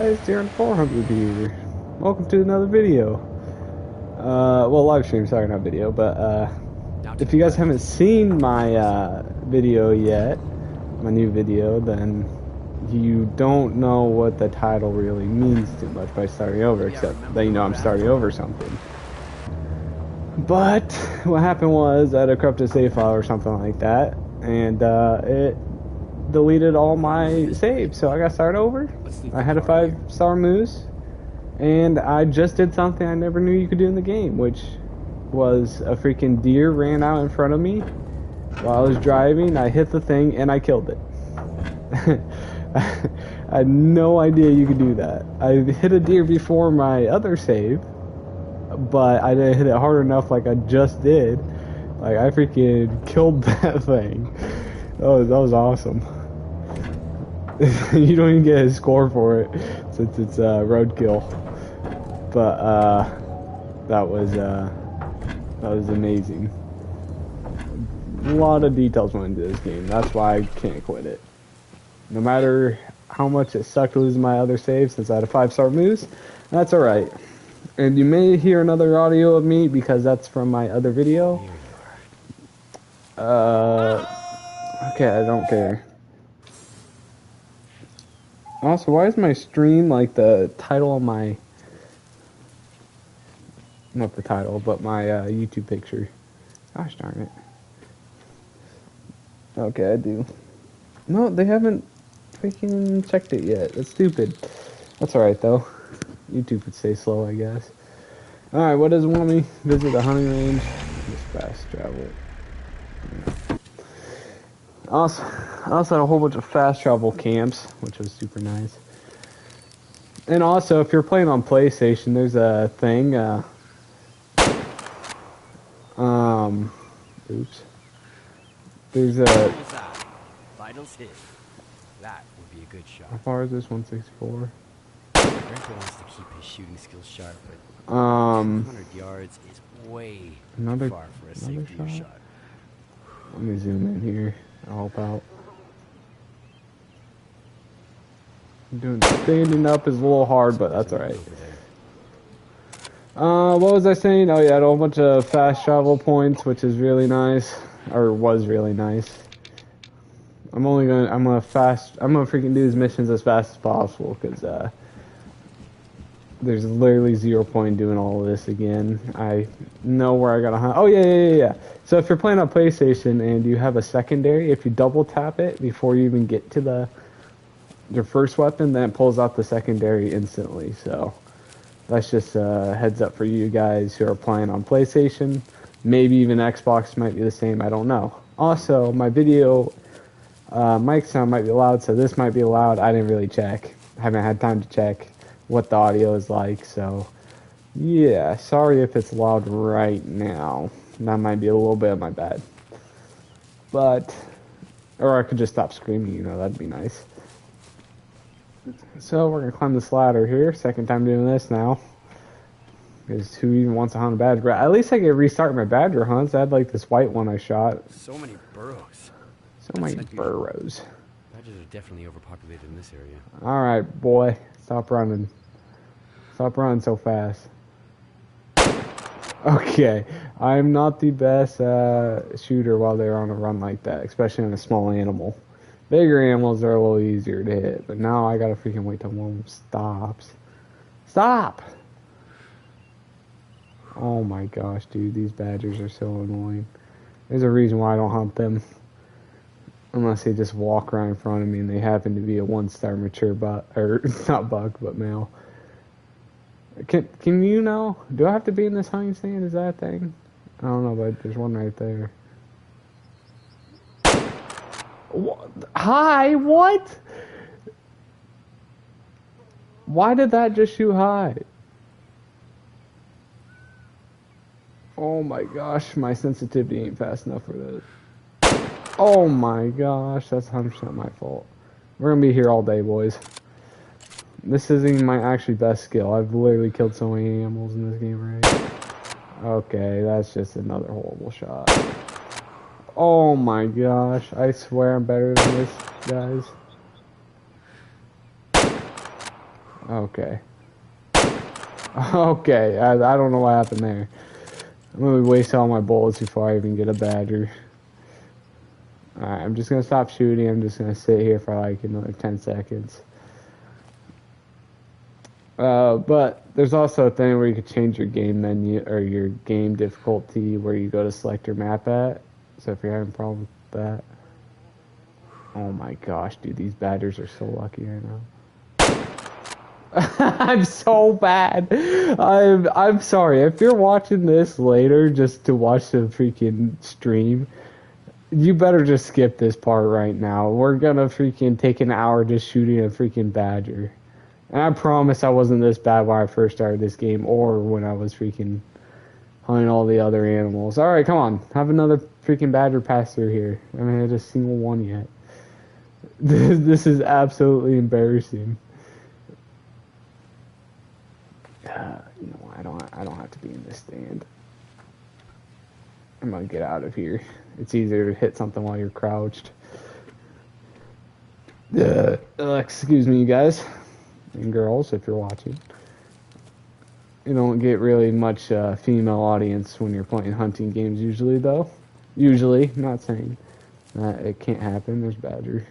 Guys, Darren 400 here. Welcome to another video. Well, live stream, sorry, not video, but, if you guys haven't seen my, video yet, my new video, then you don't know what the title really means too much by starting over, except that you know I'm starting over something. But, what happened was, I had a corrupted save file or something like that, and, it deleted all my saves, so I got started over. I had a 5-star moose, and I just did something I never knew you could do in the game, which was a freaking deer ran out in front of me while I was driving. I hit the thing and I killed it. I had no idea you could do that. I hit a deer before my other save, but I didn't hit it hard enough like I just did. Like, I freaking killed that thing. That was awesome. You don't even get a score for it since it's roadkill. But that was amazing. A lot of details went into this game. That's why I can't quit it. No matter how much it sucked losing my other save since I had a 5-star moose, that's alright. And you may hear another audio of me because that's from my other video. Okay, I don't care. Also, why is my stream like the title of my... Not the title, but my YouTube picture. Gosh darn it. Okay, I do. No, they haven't freaking checked it yet. That's stupid. That's alright, though. YouTube would stay slow, I guess. Alright, what does it want me? Visit a hunting range. Just fast travel. I also had a whole bunch of fast travel camps, which was super nice. And also, if you're playing on PlayStation, there's a thing, oops. There's a... Vitals hit. That would be a good shot. How far is this? 164? Grandpa wants to keep his shooting skills sharp, but 200 yards is way too far for a safe deer shot. Let me zoom in here. I'll help out. Standing up is a little hard, but that's alright. What was I saying? Oh yeah, I had a whole bunch of fast travel points, which is really nice. Or was really nice. I'm gonna freaking do these missions as fast as possible, because, there's literally 0 point doing all of this again. I know where I gotta hunt. Oh, yeah. So if you're playing on PlayStation and you have a secondary, if you double tap it before you even get to your first weapon, then it pulls out the secondary instantly. So that's just a heads up for you guys who are playing on PlayStation. Maybe even Xbox might be the same. I don't know. Also, my video mic sound might be loud, so this might be loud. I didn't really check. I haven't had time to check what the audio is like, so yeah, sorry if it's loud right now. That might be a little bit of my bad. But, or I could just stop screaming, you know, that'd be nice. So we're gonna climb this ladder here, second time doing this now. Because who even wants to hunt a badger? At least I can restart my badger hunts. I had like this white one I shot. So many burrows. So many burrows. Badgers are definitely overpopulated in this area. Alright, boy. Stop running. Stop running so fast. Okay, I'm not the best shooter while they're on a run like that, especially on a small animal. Bigger animals are a little easier to hit, but now I gotta freaking wait till one stops. Stop! Oh my gosh, dude, these badgers are so annoying. There's a reason why I don't hunt them. Unless they just walk right in front of me and they happen to be a 1-star mature buck, or not buck, but male. Can you know? Do I have to be in this hunting stand? Is that a thing? I don't know, but there's one right there. What? Hi, what? Why did that just shoot high? Oh my gosh, my sensitivity ain't fast enough for this. Oh my gosh, that's 100% my fault. We're gonna be here all day, boys. This isn't my actually best skill. I've literally killed so many animals in this game already. Okay, that's just another horrible shot. Oh my gosh, I swear I'm better than this, guys. Okay. Okay, I don't know what happened there. I'm gonna waste all my bullets before I even get a badger. Alright, I'm just gonna stop shooting. I'm just gonna sit here for like another 10 seconds. But there's also a thing where you can change your game menu or your game difficulty where you go to select your map at. So if you're having a problem with that. Oh my gosh, dude, these badgers are so lucky right now. I'm so bad. I'm sorry. If you're watching this later just to watch the freaking stream, you better just skip this part right now. We're gonna freaking take an hour just shooting a freaking badger. And I promise I wasn't this bad when I first started this game or when I was freaking hunting all the other animals. Alright, come on. Have another freaking badger pass through here. I haven't had a single one yet. This is absolutely embarrassing. You know, I don't have to be in this stand. I'm gonna get out of here. It's easier to hit something while you're crouched. Excuse me, you guys and girls, if you're watching. You don't get really much female audience when you're playing hunting games usually, though. Usually, not saying that it can't happen. There's badger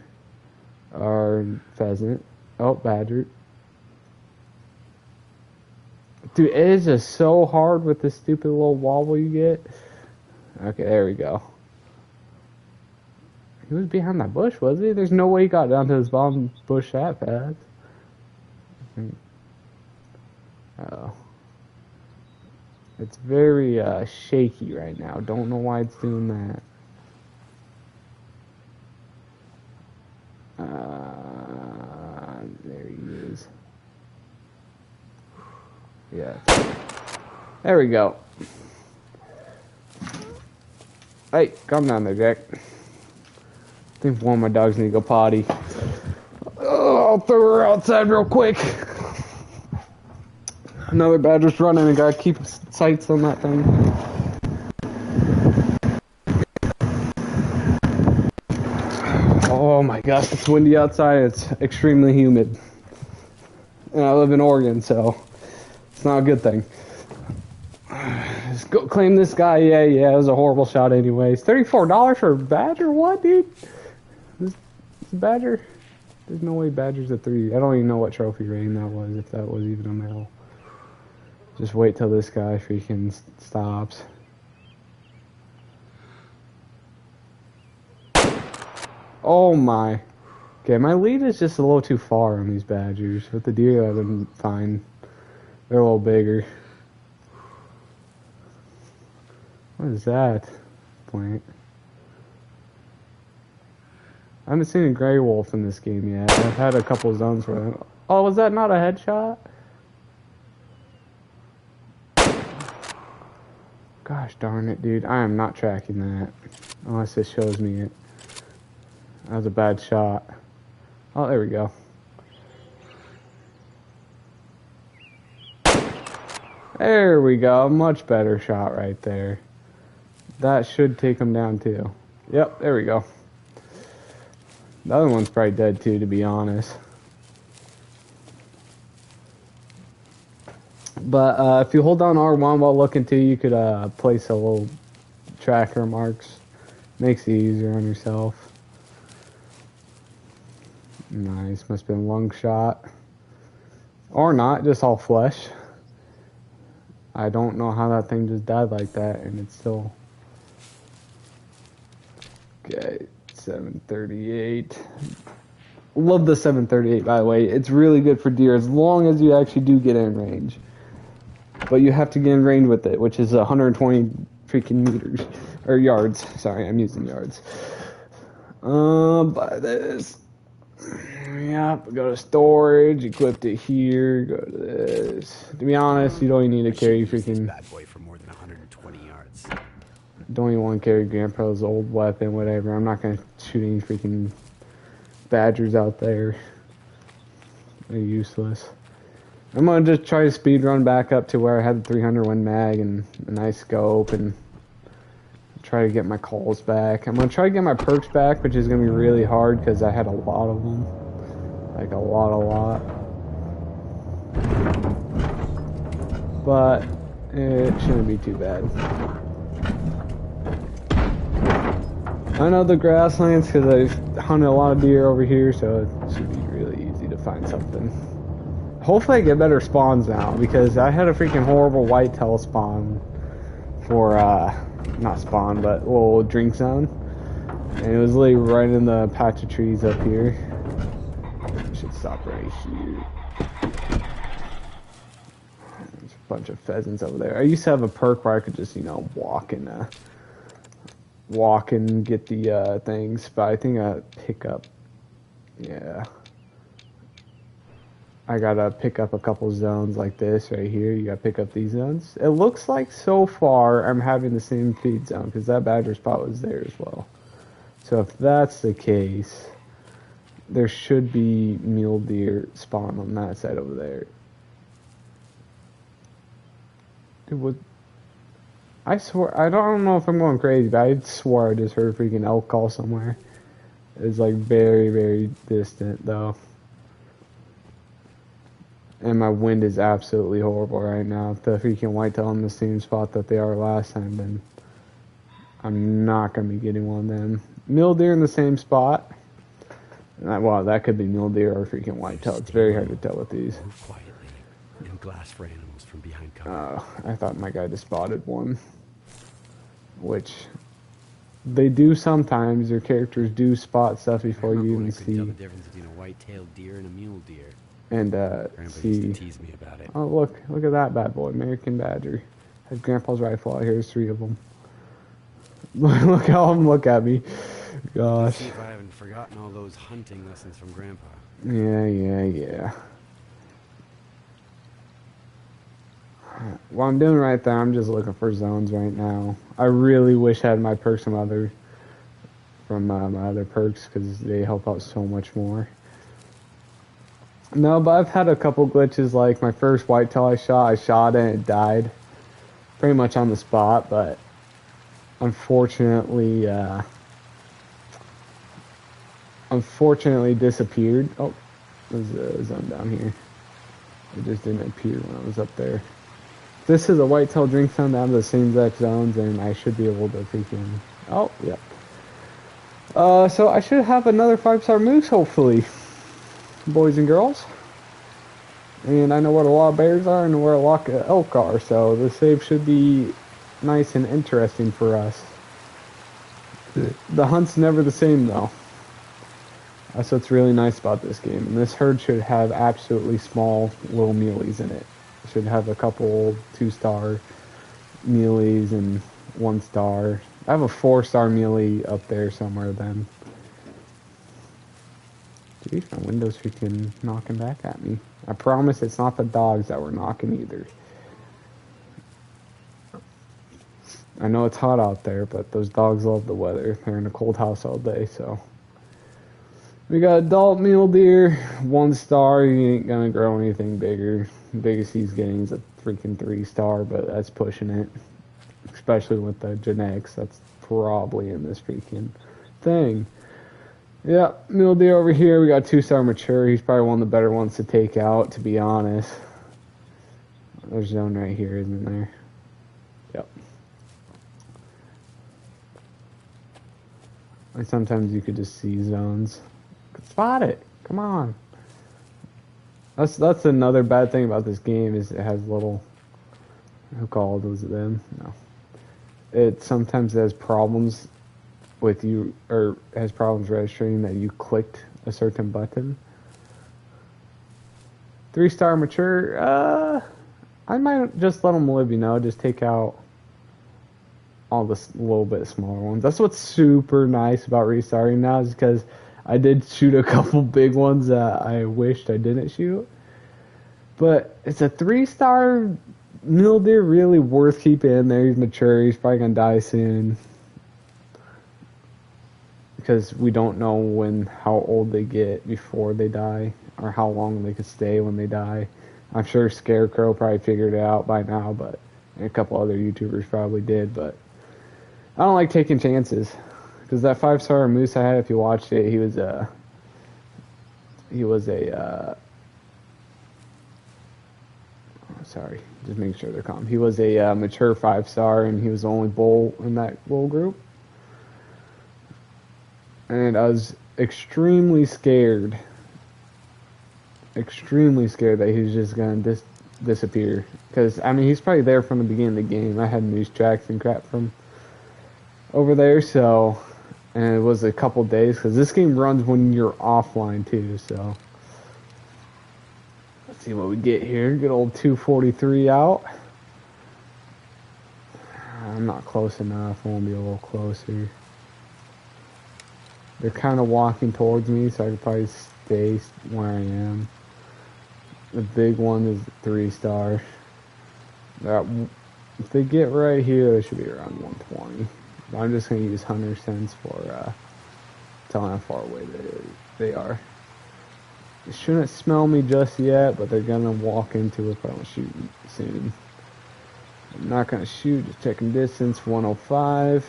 or pheasant. Oh, badger. Dude, it is just so hard with this stupid little wobble you get. Okay, there we go. He was behind that bush, was he? There's no way he got down to his bottom bush that fast. Oh. It's very shaky right now. Don't know why it's doing that. There he is. Yeah. There we go. Hey, calm down there, Jack. I think one of my dogs need to go potty. Oh, I'll throw her outside real quick. Another badger's running. I gotta keep sights on that thing. Oh my gosh, it's windy outside. It's extremely humid. And I live in Oregon, so it's not a good thing. Just go claim this guy. Yeah, it was a horrible shot anyways. $34 for a badger? What, dude? This badger? There's no way badger's a 3. I don't even know what trophy rating that was, if that was even a male. Just wait till this guy freaking stops. Oh my. Okay, my lead is just a little too far on these badgers. With the deer, I've been fine. They're a little bigger. What is that plant? I haven't seen a gray wolf in this game yet. I've had a couple zones where... Oh, was that not a headshot? Gosh darn it, dude. I am not tracking that. Unless it shows me it. That was a bad shot. Oh, there we go. There we go. Much better shot right there. That should take him down too. Yep, there we go. The other one's probably dead too, to be honest. But if you hold down R1 while looking too, you could place a little tracker marks. Makes it easier on yourself. Nice, must have been a lung shot. Or not, just all flesh. I don't know how that thing just died like that, and it's still... Okay, 738. Love the 738, by the way. It's really good for deer, as long as you actually do get in range. But you have to get in range with it, which is 120 freaking meters. Or yards. Sorry, I'm using yards. Buy this. Yep, go to storage, equip it here, go to this. To be honest, you don't even need to carry freaking... bad boy for more than 120 yards. Don't even want to carry Grandpa's old weapon, whatever. I'm not going to shoot any freaking badgers out there. They're useless. I'm going to just try to speed run back up to where I had the 300 Win Mag and a nice scope and try to get my calls back. I'm going to try to get my perks back, which is going to be really hard because I had a lot of them. Like a lot. but it shouldn't be too bad. I know the grasslands because I've hunted a lot of deer over here, so it should be really easy to find something. Hopefully I get better spawns now, because I had a freaking horrible whitetail spawn for, not spawn, but little drink zone. And it was literally right in the patch of trees up here. I should stop right here. There's a bunch of pheasants over there. I used to have a perk where I could just, you know, walk and get the things, but I think I pick up, yeah. I gotta pick up a couple zones like this right here. You gotta pick up these zones. It looks like so far I'm having the same feed zone because that badger spot was there as well. So if that's the case, there should be mule deer spawn on that side over there. I swear, I don't know if I'm going crazy, but I swore I just heard a freaking elk call somewhere. It's like very, very distant though. And my wind is absolutely horrible right now. If the freaking whitetail in the same spot that they are last time, then I'm not going to be getting one of them. Mule deer in the same spot. Wow, that could be mule deer or freaking whitetail. It's very hard to tell with these. Move quietly and glass for animals from behind cover. I thought my guy just spotted one. Which they do sometimes. Your characters do spot stuff before you even see. Tell the difference between a white-tailed deer and a mule deer. And Grandpa see. used to tease me about it. Oh look at that bad boy, American Badger. Has Grandpa's rifle out here. There's 3 of them. Look how them look at me. Gosh. Let's see if I haven't forgotten all those hunting lessons from Grandpa. Yeah. What I'm doing right there, I'm just looking for zones right now. I really wish I had my perks from my other perks because they help out so much more. No, but I've had a couple glitches, like my first whitetail I shot and it died pretty much on the spot, but unfortunately disappeared. Oh, there's a zone down here. It just didn't appear when I was up there. This is a whitetail drink zone down to the same exact zones, and I should be able to freaking... Oh, yeah. So I should have another 5-star moose, hopefully. Boys and girls. And I know what a lot of bears are and where a lot of elk are, so the save should be nice and interesting for us. The hunt's never the same though. That's what's really nice about this game. And this herd should have absolutely small little muleys in it. It should have a couple 2-star muleys and 1-star. I have a 4-star muley up there somewhere then. Jeez, my window's freaking knocking back at me. I promise it's not the dogs that were knocking either. I know it's hot out there, but those dogs love the weather. They're in a cold house all day, so. We got adult mule deer, 1-star. He ain't gonna grow anything bigger. The biggest he's getting is a freaking 3-star, but that's pushing it. Especially with the genetics, that's probably in this freaking thing. Yeah, mule deer over here. We got 2-star mature. He's probably one of the better ones to take out, to be honest. There's a zone right here, isn't there? Yep. And sometimes you could just see zones. Spot it. Come on. That's another bad thing about this game is it has little... Who called? Was it them? No. It sometimes has problems with you, or has problems registering that you clicked a certain button. 3-star mature, I might just let them live, you know, just take out all the little bit smaller ones. That's what's super nice about restarting now, is because I did shoot a couple big ones that I wished I didn't shoot. But it's a 3-star mule deer, really worth keeping in there. He's mature, he's probably gonna die soon. Because we don't know how old they get before they die, or how long they could stay when they die. I'm sure Scarecrow probably figured it out by now, but and a couple other YouTubers probably did, but I don't like taking chances. Because that 5-star moose I had, if you watched it, he was a sorry. Just making sure they're calm. He was a mature 5-star, and he was the only bull in that bull group. And I was extremely scared that he was just going to disappear. Because, I mean, he's probably there from the beginning of the game. I had news tracks and crap from over there, so... And it was a couple days, because this game runs when you're offline, too, so... Let's see what we get here. Good old 243 out. I'm not close enough. I want to be a little closer. They're kind of walking towards me, so I could probably stay where I am. The big one is 3-star. If they get right here, they should be around 120. I'm just going to use Hunter Sense for telling how far away they are. They shouldn't smell me just yet, but they're going to walk into it if I don't shoot soon. I'm not going to shoot, just checking distance. 105.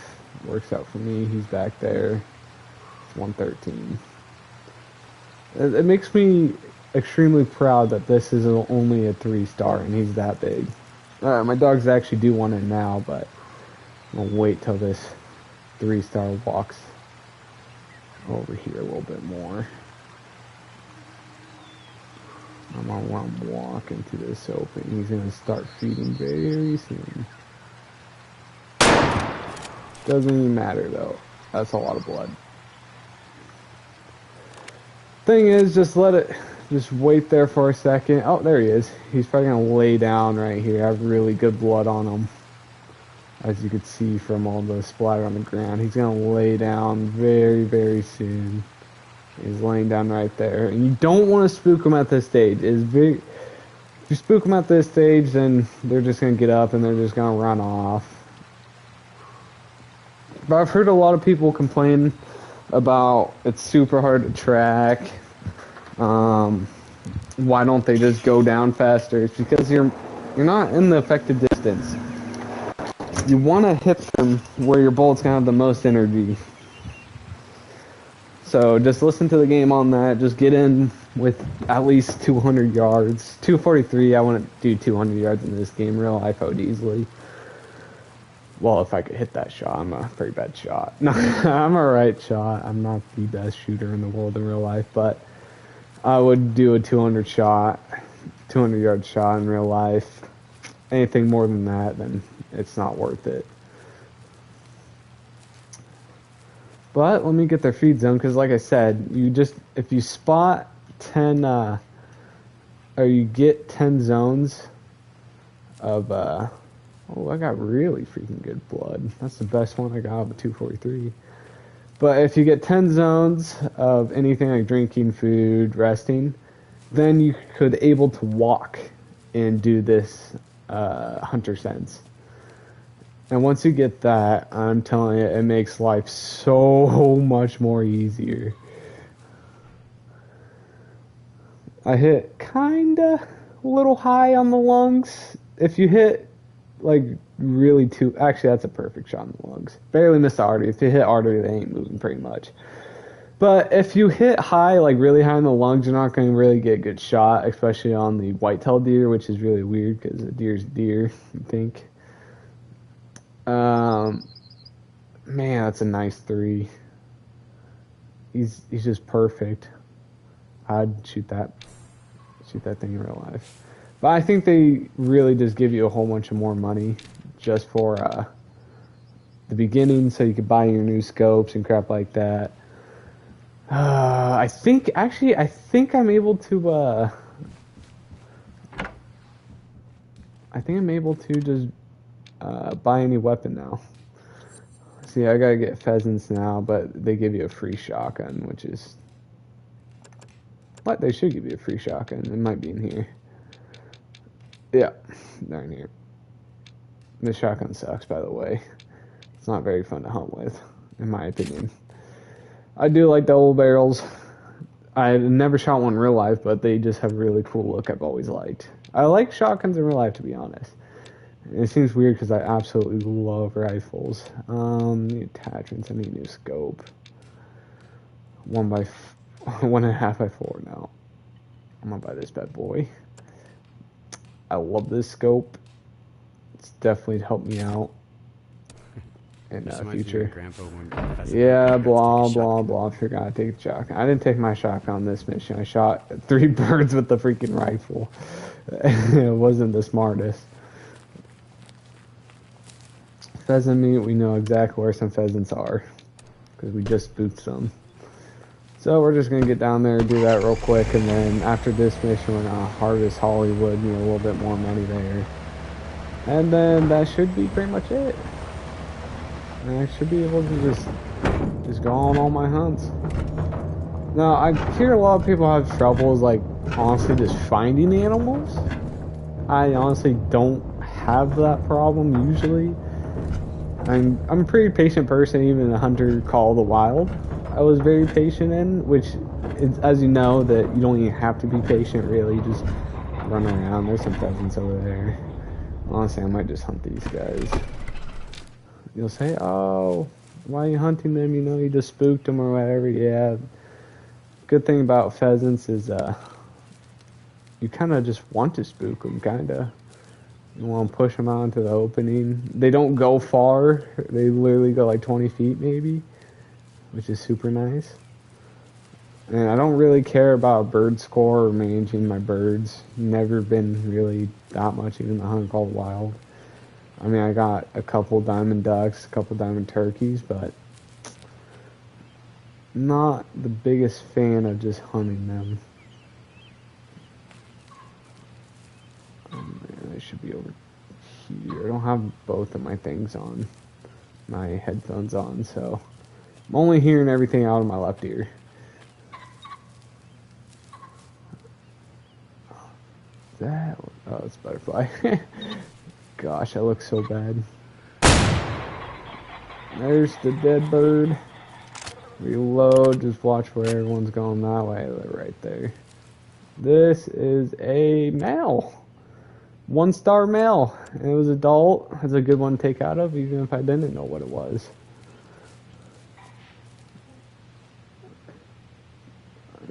Works out for me. He's back there. It's 113. It makes me extremely proud that this is only a 3-star and he's that big. My dogs actually do want it now, but I'll wait till this 3-star walks over here a little bit more. I'm gonna want him walking to this open. He's gonna start feeding very soon. Doesn't even matter though. That's a lot of blood. Thing is, just wait there for a second. Oh, there he is. He's probably gonna lay down right here. I have really good blood on him, as you could see from all the splatter on the ground. He's gonna lay down very, very soon. He's laying down right there, and you don't want to spook him at this stage. If you spook them at this stage, then they're just gonna get up and they're just gonna run off. But I've heard a lot of people complain about it's super hard to track. Why don't they just go down faster? It's because you're not in the effective distance. You want to hit them where your bullet's gonna have the most energy. So just listen to the game on that. Just get in with at least 200 yards. 243, I wouldn't do 200 yards in this game. Real life, I would easily. Well, if I could hit that shot, I'm a pretty bad shot. No, I'm a right shot. I'm not the best shooter in the world in real life, but I would do a 200 yard shot in real life. Anything more than that, then it's not worth it. But let me get their feed zone, because like I said, if you spot 10, or you get 10 zones of, oh, I got really freaking good blood. That's the best one I got of a 243. But if you get 10 zones of anything like drinking, food, resting, then you could able to walk and do this Hunter Sense. And once you get that, I'm telling you, it makes life so much more easier. I hit kinda a little high on the lungs. If you hit like really actually that's a perfect shot in the lungs. Barely missed the artery. If you hit artery, they ain't moving pretty much. But if you hit high, like really high in the lungs, you're not going to really get a good shot, especially on the white-tailed deer, which is really weird because a deer's deer, you think. Man, that's a nice 3. He's just perfect. I'd shoot that thing in real life. But I think they really just give you a whole bunch of more money just for the beginning, so you could buy your new scopes and crap like that. I think I'm able to just buy any weapon now. See, I gotta get pheasants now, but they give you a free shotgun, which is what they should give you a free shotgun. It might be in here. Yeah, they're in here. This shotgun sucks, by the way. It's not very fun to hunt with, in my opinion. I do like the old barrels. I never shot one in real life, but they just have a really cool look I've always liked. I like shotguns in real life, to be honest. It seems weird because I absolutely love rifles. New attachments, I need a new scope. 1.5 by 4 now. I'm gonna buy this bad boy. I love this scope. It's definitely helped me out in the future. Yeah, blah, blah, blah. Forgot to take a shotgun. I didn't take my shotgun on this mission. I shot 3 birds with the freaking rifle. It wasn't the smartest. Pheasant meat, we know exactly where some pheasants are. Because we just spooked some. So we're just going to get down there and do that real quick. And then after this mission, we're going to harvest Hollywood. You know, a little bit more money there. And then that should be pretty much it. And I should be able to just go on all my hunts. Now, I hear a lot of people have troubles, like, honestly, just finding animals. I honestly don't have that problem usually. I'm a pretty patient person, even in a Hunter Call of the Wild. I was very patient in, which, is, as you know, that you don't even have to be patient, really. You just run around. There's some pheasants over there. Honestly, I might just hunt these guys. You'll say, oh, why are you hunting them? You know, you just spooked them or whatever. Yeah. Good thing about pheasants is you kind of just want to spook them, kind of. You want to push them out into the opening. They don't go far. They literally go like 20 feet maybe, which is super nice. And I don't really care about bird score or managing my birds. Never been really that much, even the Hunter Call of the Wild. I mean, I got a couple diamond ducks, a couple diamond turkeys, but not the biggest fan of just hunting them. Oh man, I should be over here. I don't have both of my things on, my headphones on, so I'm only hearing everything out of my left ear. That, oh, it's a butterfly. Gosh, that looks so bad. There's the dead bird. Reload, just watch where everyone's going that way. They're right there. This is a male. 1-star male. It was adult. That's a good one to take out of, even if I didn't know what it was.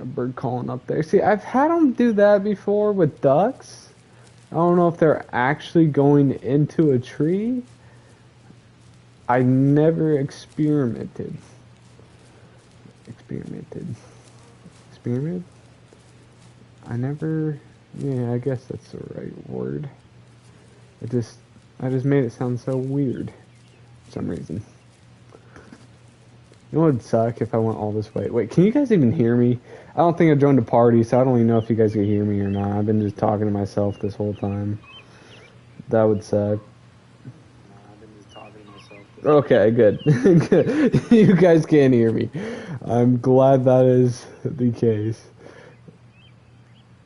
A bird calling up there. See, I've had them do that before with ducks. I don't know if they're actually going into a tree. I never experimented. Experiment? I never... Yeah, I guess that's the right word. I just made it sound so weird for some reason. You know what would suck if I went all this way? Wait, can you guys even hear me? I don't think I joined a party, so I don't even know if you guys can hear me or not. I've been just talking to myself this whole time. That would suck. Okay, good. Good. You guys can't hear me. I'm glad that is the case.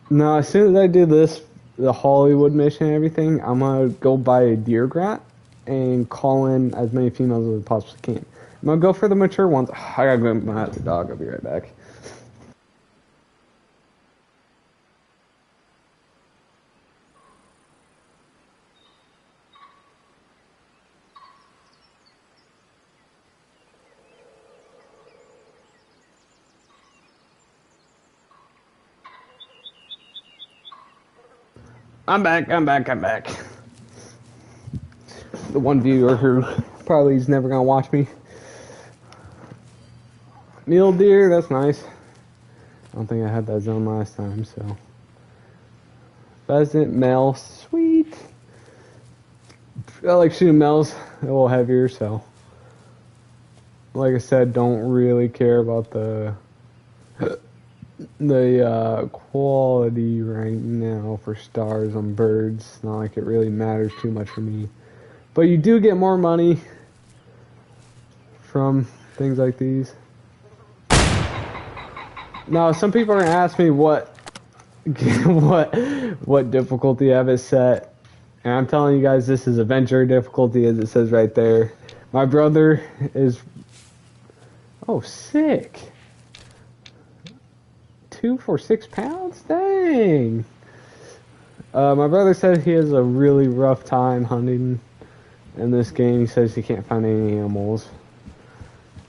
Now, as soon as I do this, the Hollywood mission and everything, I'm going to go buy a deer grant and call in as many females as I possibly can. I'm going to go for the mature ones. I got to go get the dog. I'll be right back. I'm back. The one viewer who probably is never gonna watch me. Mule deer, that's nice. I don't think I had that zone last time, so. Pheasant, male, sweet. I like shooting males, a little heavier, so. Like I said, don't really care about the quality right now for stars on birds. It's not like it really matters too much for me. But you do get more money from things like these. Now, some people are going to ask me what difficulty I have it set. And I'm telling you guys, this is adventure difficulty, as it says right there. My brother is... Oh, sick. 2 for 6 pounds? Dang. My brother said he has a really rough time hunting in this game. He says he can't find any animals.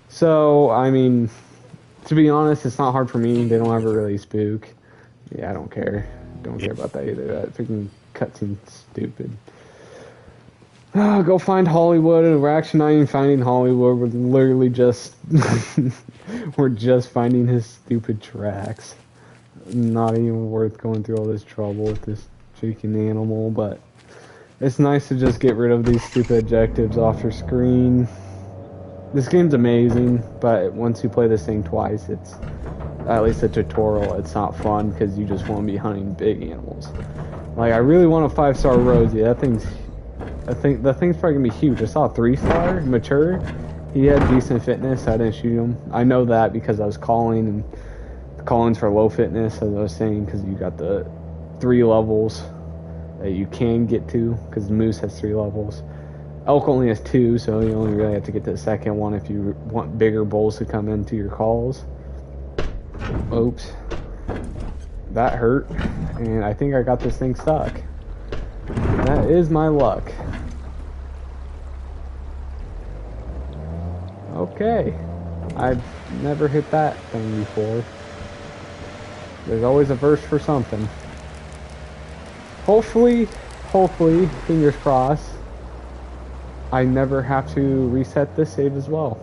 So, I mean, to be honest, it's not hard for me. They don't ever really spook. Yeah, I don't care. Don't care about that either. That freaking cutscene's stupid. Go find Hollywood. We're actually not even finding Hollywood. We're literally just we're just finding his stupid tracks. Not even worth going through all this trouble with this freaking animal, but it's nice to just get rid of these stupid objectives off your screen. This game's amazing, but once you play this thing twice, it's at least a tutorial. It's not fun because you just want to be hunting big animals. Like, I really want a 5-star Rosie. That thing's probably gonna be huge. I saw a 3-star mature. He had decent fitness. I didn't shoot him. I know that because I was calling, and the calling's for low fitness, as I was saying, because you got the 3 levels that you can get to, because the moose has 3 levels. Elk only has 2, so you only really have to get to the second one if you want bigger bulls to come into your calls. Oops. That hurt, and I think I got this thing stuck. That is my luck. Okay. I've never hit that thing before. There's always a verse for something. Hopefully, fingers crossed, I never have to reset this save as well.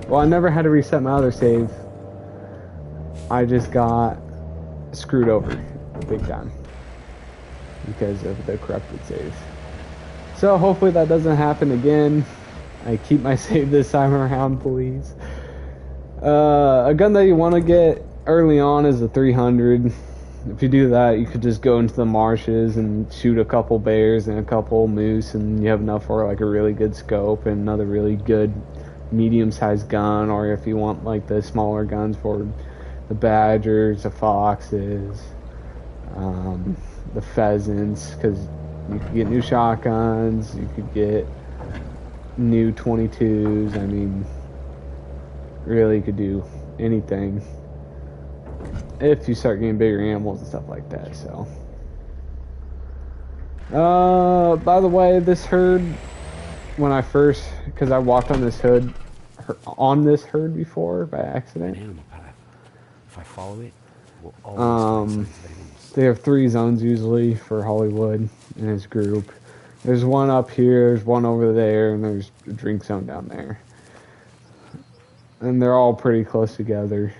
Well, I never had to reset my other save. I just got screwed over big time because of the corrupted save. So hopefully that doesn't happen again. I keep my save this time around, please. A gun that you want to get early on is a 300. If you do that, you could just go into the marshes and shoot a couple bears and a couple moose, and you have enough for like a really good scope and another really good medium-sized gun. Or if you want like the smaller guns for the badgers, the foxes, the pheasants, because you could get new shotguns, you could get new 22s. I mean, really, you could do anything if you start getting bigger animals and stuff like that. So, by the way, this herd, when I first, because I walked on this herd before by accident. An animal path. If I follow it, we'll always find signs of animals. They have 3 zones usually for Hollywood and his group. There's one up here, there's one over there, and there's a drink zone down there. And they're all pretty close together.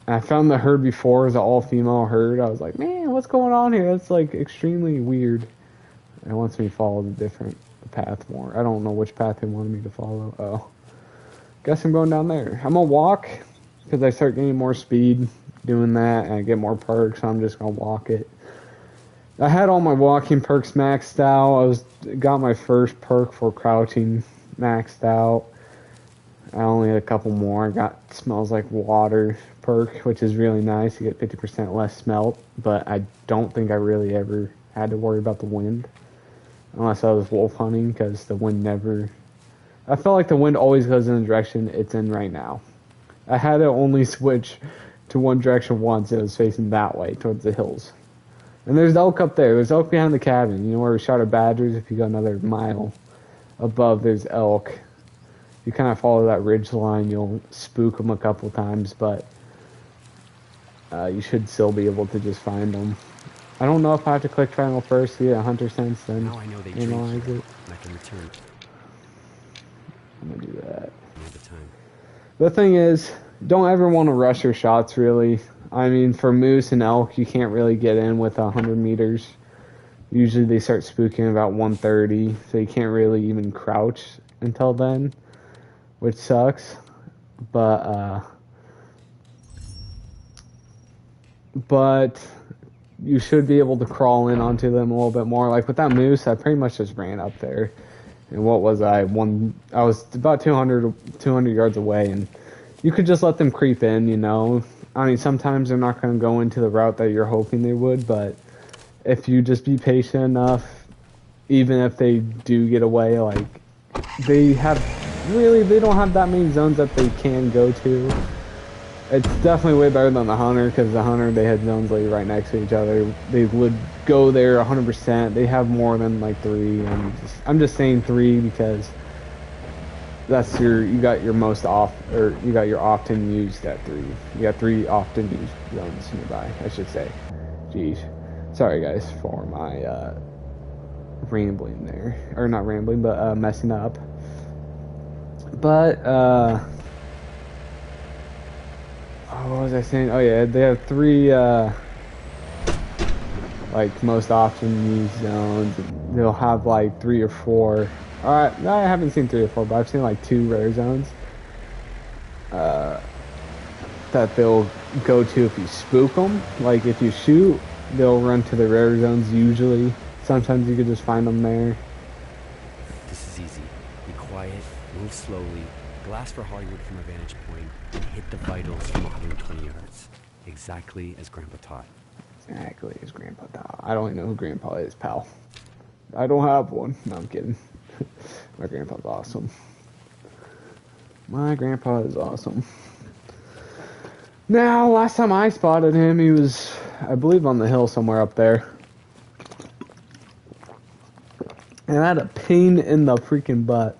I found the herd before as an all-female herd. I was like, man, what's going on here? That's like extremely weird. It wants me to follow the different path more. I don't know which path they wanted me to follow. Oh. Guess I'm going down there. I'm going to walk because I start getting more speed doing that, and I get more perks, so I'm just going to walk it. I had all my walking perks maxed out. Got my first perk for crouching maxed out. I only had a couple more. I got smells like water perk, which is really nice. You get 50% less smelt, but I don't think I really ever had to worry about the wind. Unless I was wolf hunting, because the wind never... I felt like the wind always goes in the direction it's in right now. I had to only switch to one direction once. It was facing that way, towards the hills. And there's elk up there. There's elk behind the cabin. You know where we shot our badgers? If you go another mile above, there's elk. You kind of follow that ridge line, you'll spook them a couple times, but you should still be able to just find them. I don't know if I have to click triangle first to get a hunter sense, then now I know they analyze it. I can return. I'm gonna do that. Another time. The thing is, don't ever want to rush your shots, really. I mean, for moose and elk, you can't really get in with 100 meters. Usually they start spooking about 130, so you can't really even crouch until then, which sucks. But you should be able to crawl in onto them a little bit more. Like with that moose, I pretty much just ran up there. And what was I? I was about 200 yards away, and you could just let them creep in, you know. I mean, sometimes they're not going to go into the route that you're hoping they would, but if you just be patient enough, even if they do get away, like, they don't have that many zones that they can go to. It's definitely way better than the hunter, because the hunter, they had zones like right next to each other. They would go there 100%. They have more than like 3. I'm just saying 3 because that's you got your often used at 3. You got 3 often used zones nearby, I should say. Jeez. Sorry guys for my rambling there, or not rambling, but messing up. But what was I saying? Oh yeah, they have 3 like most often used zones. They'll have like 3 or 4. Alright, no, I haven't seen 3 or 4, but I've seen like 2 rare zones that they'll go to if you spook them. Like if you shoot, they'll run to the rare zones usually. Sometimes you could just find them there. This is easy. Be quiet, move slowly, blast for Hollywood from a vantage point, and hit the vitals from 120 yards. Exactly as Grandpa taught. Exactly as Grandpa taught. I don't even know who Grandpa is, pal. I don't have one. No, I'm kidding. My grandpa's awesome. My grandpa is awesome. Now, last time I spotted him, he was, I believe, on the hill somewhere up there. And I had a pain in the freaking butt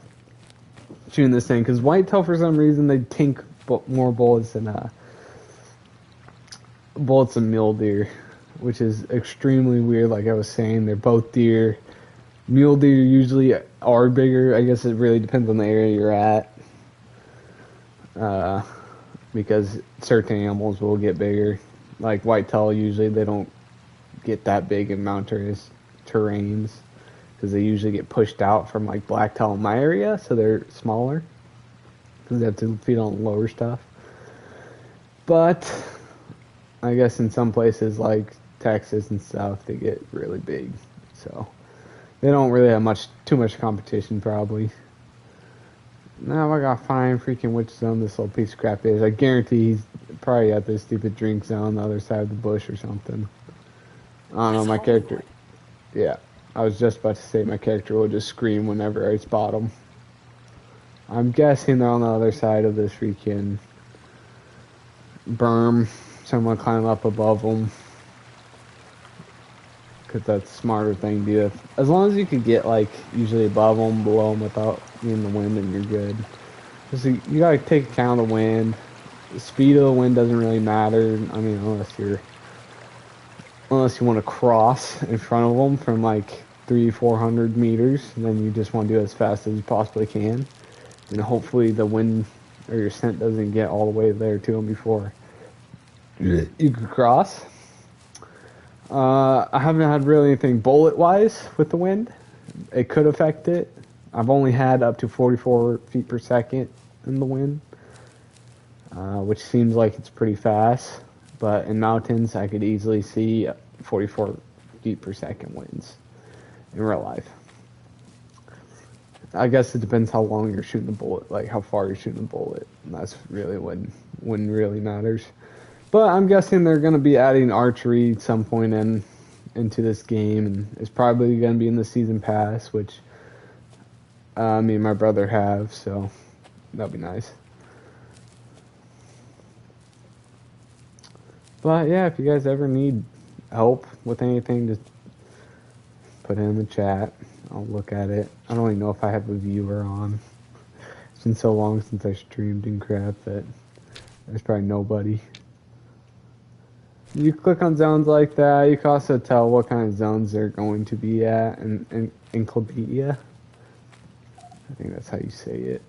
shooting this thing, because whitetail, for some reason, they tank more bullets than mule deer, which is extremely weird. Like I was saying, they're both deer. Mule deer usually are bigger. I guess it really depends on the area you're at. Because certain animals will get bigger. Like whitetail, usually they don't get that big in mountainous terrains, because they usually get pushed out from like blacktail in my area, so they're smaller because they have to feed on lower stuff. But I guess in some places like Texas and stuff, they get really big, so they don't really have too much competition probably. Now I gotta find freaking which zone this little piece of crap is. I guarantee he's probably at this stupid drink zone on the other side of the bush or something. I don't know, my character. Yeah, I was just about to say my character will just scream whenever I spot him. I'm guessing they're on the other side of this freaking berm. Someone climb up above them, because that's a smarter thing to do. As long as you can get like usually above them, below them without being the wind, then you're good. Because you gotta take account of the wind. The speed of the wind doesn't really matter. I mean, unless you want to cross in front of them from like 300-400 meters, then you just want to do it as fast as you possibly can, and hopefully the wind or your scent doesn't get all the way there to them before you can cross. I haven't had really anything bullet-wise with the wind. It could affect it. I've only had up to 44 feet per second in the wind, which seems like it's pretty fast. But in mountains, I could easily see 44 feet per second winds in real life. I guess it depends how long you're shooting the bullet, like how far you're shooting the bullet. And that's really when really matters. But I'm guessing they're going to be adding archery at some point into this game, and it's probably going to be in the season pass, which me and my brother have, so that'll be nice. But yeah, if you guys ever need help with anything, just put it in the chat. I'll look at it. I don't even know if I have a viewer on. It's been so long since I streamed and crap that there's probably nobody. You click on zones like that, you can also tell what kind of zones they're going to be at in Encyclopedia. I think that's how you say it.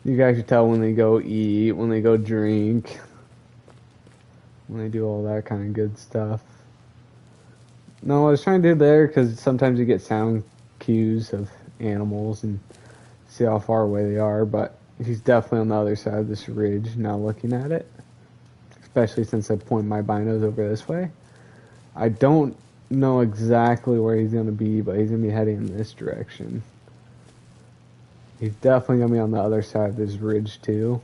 You guys can tell when they go eat, when they go drink, when they do all that kind of good stuff. No, I was trying to do there because sometimes you get sound cues of animals and see how far away they are, but he's definitely on the other side of this ridge now looking at it. Especially since I point my binos over this way. I don't know exactly where he's going to be, but he's going to be heading in this direction. He's definitely going to be on the other side of this ridge too.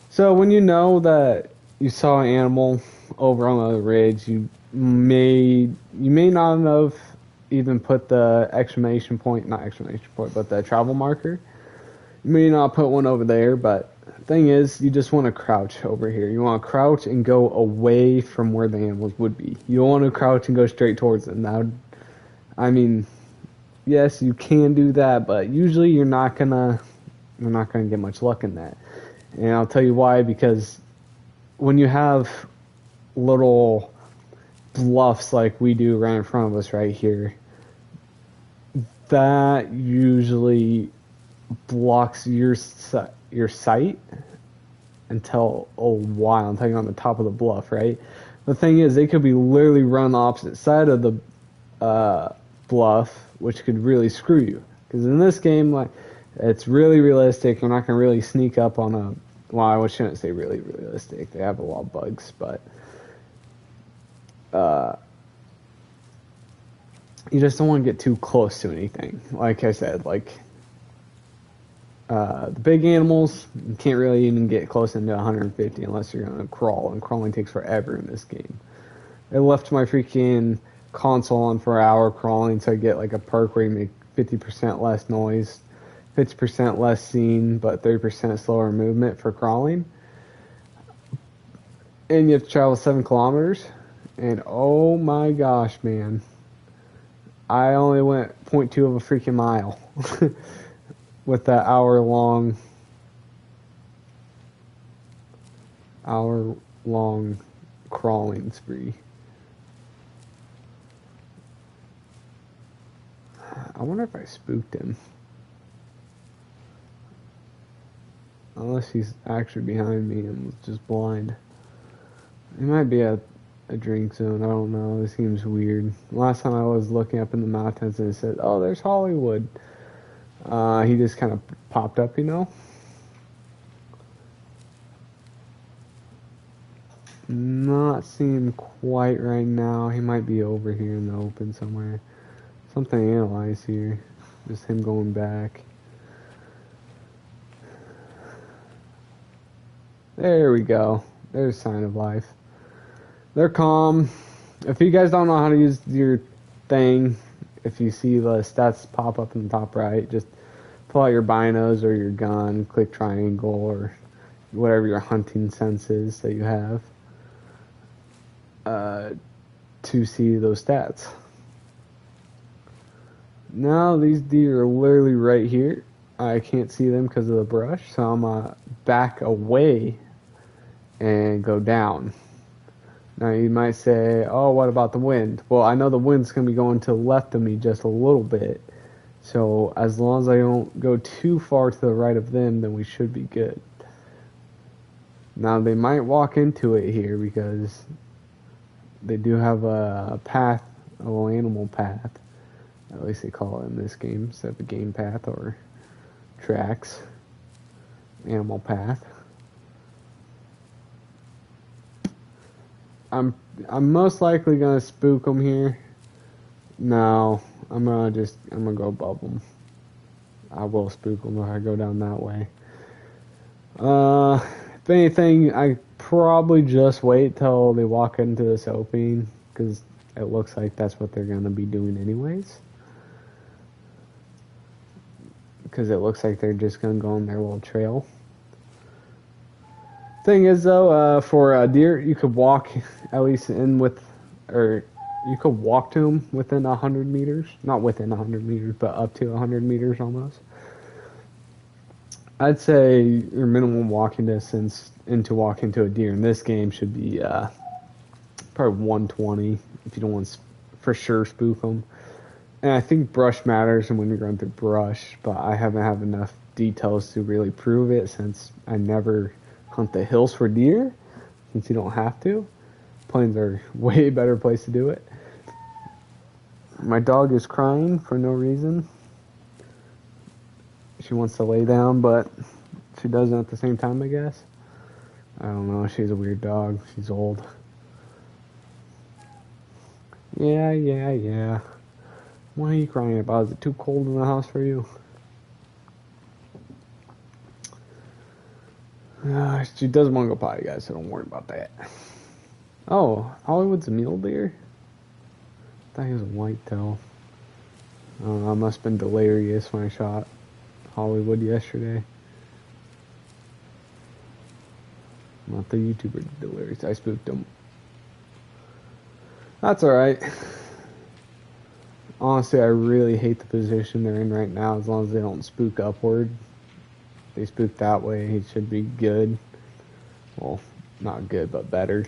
So when you know that you saw an animal over on the ridge, you may not have even put the exclamation point, not exclamation point, but the travel marker. You may not put one over there, but thing is, you just want to crouch over here. You want to crouch and go away from where the animals would be. You don't want to crouch and go straight towards them. Now, I mean, yes, you can do that, but usually you're not gonna get much luck in that. And I'll tell you why, because when you have little bluffs like we do right in front of us right here, that usually blocks your sight until a while, until you're on the top of the bluff, right? The thing is, they could be literally run the opposite side of the bluff, which could really screw you. Because in this game, like, it's really realistic. You're not going to really sneak up on a... Well, I shouldn't say really realistic. They have a lot of bugs, but... you just don't want to get too close to anything. Like I said, like... the big animals, you can't really even get close into 150 unless you're going to crawl, and crawling takes forever in this game. I left my freaking console on for an hour crawling so I get like a perk where you make 50% less noise, 50% less scene, but 30% slower movement for crawling. And you have to travel 7 kilometers. And oh my gosh, man. I only went 0.2 of a freaking mile. With that hour-long crawling spree. I wonder if I spooked him. Unless he's actually behind me and was just blind. He might be at a drink zone, I don't know. This seems weird. Last time I was looking up in the mountains and it said, oh, there's Hollywood. He just kind of popped up, you know? Not seeing quite right now. He might be over here in the open somewhere. Something to analyze here. Just him going back. There we go. There's a sign of life. They're calm. If you guys don't know how to use your thing, if you see the stats pop up in the top right, just pull out your binos or your gun, click triangle or whatever your hunting sense is that you have to see those stats. Now these deer are literally right here. I can't see them because of the brush, so I'm gonna back away and go down. Now you might say, oh, what about the wind? Well, I know the wind's going to be going to the left of me just a little bit. So as long as I don't go too far to the right of them, then we should be good. Now they might walk into it here because they do have a path, a little animal path. At least they call it in this game, instead of a game path or tracks. Animal path. I'm most likely gonna spook them here. No, I'm gonna go above them. I will spook them if I go down that way. If anything, I probably just wait till they walk into this opening because it looks like that's what they're gonna be doing anyways. Because it looks like they're just gonna go on their little trail. Thing is though, for a deer, you could walk at least in with, or you could walk to them within 100 meters. Not within 100 meters, but up to 100 meters almost. I'd say your minimum walking distance to walk into a deer in this game should be probably 120 if you don't want to for sure spook them. And I think brush matters and when you're going through brush, but I haven't had enough details to really prove it since I never hunt the hills for deer, since you don't have to. Plains are way better place to do it. My dog is crying for no reason. She wants to lay down, but she doesn't at the same time, I guess. I don't know, she's a weird dog. She's old. Yeah. What are you crying about? Is it too cold in the house for you? She does want to go potty, guys, so don't worry about that. Oh, Hollywood's a mule deer? I thought he was a whitetail. I must have been delirious when I shot Hollywood yesterday. Not the YouTuber delirious. I spooked him. That's alright. Honestly, I really hate the position they're in right now as long as they don't spook upward. If they spook that way, he should be good. Well, not good, but better.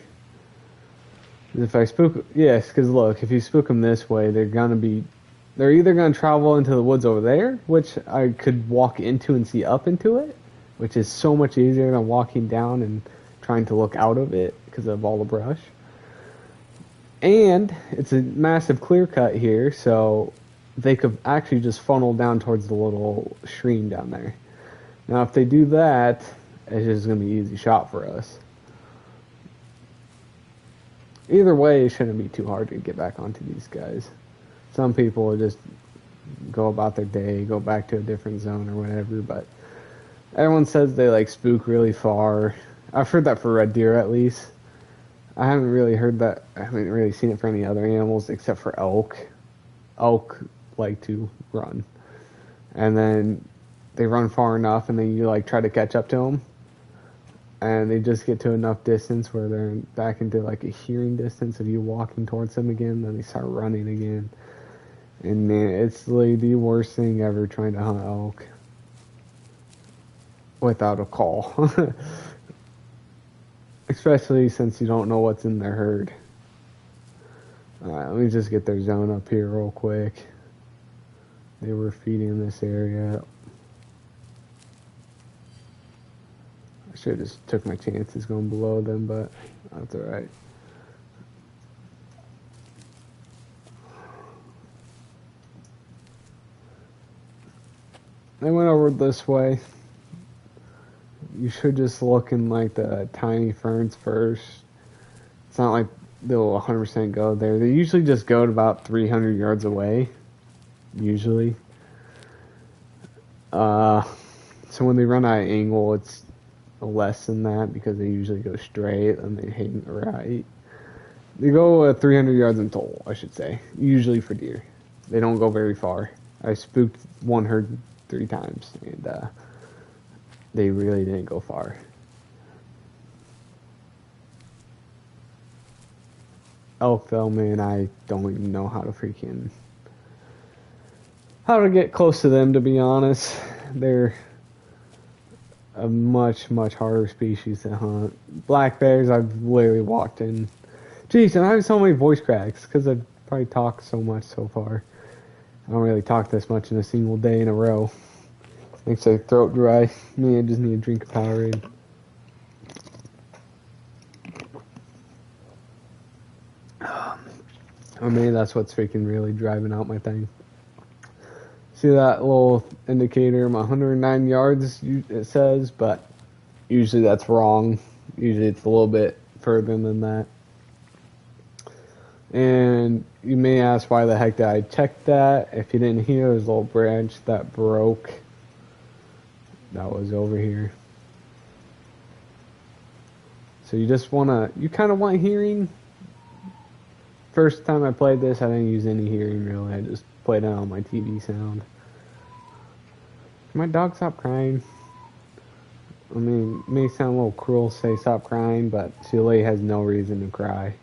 If I spook, yes, because look, if you spook them this way, they're either gonna travel into the woods over there, which I could walk into and see up into it, which is so much easier than walking down and trying to look out of it because of all the brush. And it's a massive clear cut here, so they could actually just funnel down towards the little stream down there. Now, if they do that, it's just gonna be an easy shot for us. Either way, it shouldn't be too hard to get back onto these guys. Some people will just go about their day, go back to a different zone or whatever, but everyone says they like spook really far. I've heard that for red deer at least. I haven't really heard that. I haven't really seen it for any other animals except for elk. Elk like to run. And then they run far enough and then you like try to catch up to them. And they just get to enough distance where they're back into like a hearing distance of you walking towards them again. Then they start running again. And man, it's like the worst thing ever trying to hunt elk without a call. Especially since you don't know what's in their herd. Alright, let me just get their zone up here real quick. They were feeding in this area. I should have just took my chances going below them, but that's alright. They went over this way. You should just look in like the tiny ferns first. It's not like they'll 100% go there. They usually just go to about 300 yards away. Usually. So when they run out of angle, it's less than that because they usually go straight and they hang right. They go 300 yards in total, I should say. Usually for deer. They don't go very far. I spooked one herd 3 times and they really didn't go far. Elk though, man, I don't even know how to get close to them, to be honest. They're a much harder species to hunt. Black bears, I've literally walked in. Jeez, and I have so many voice cracks because I've probably talked so much so far. I don't really talk this much in a single day in a row. Makes my throat dry. Me, I just need a drink of Powerade. Oh man, that's what's freaking really driving out my thing. See that little indicator? I'm 109 yards, it says, but usually that's wrong. Usually it's a little bit further than that. And you may ask why the heck did I check that? If you didn't hear, there's a little branch that broke. That was over here. So you kind of want hearing. First time I played this, I didn't use any hearing really. I just played it on my TV sound. Can my dog stop crying? I mean, it may sound a little cruel to say stop crying, but Celia has no reason to cry.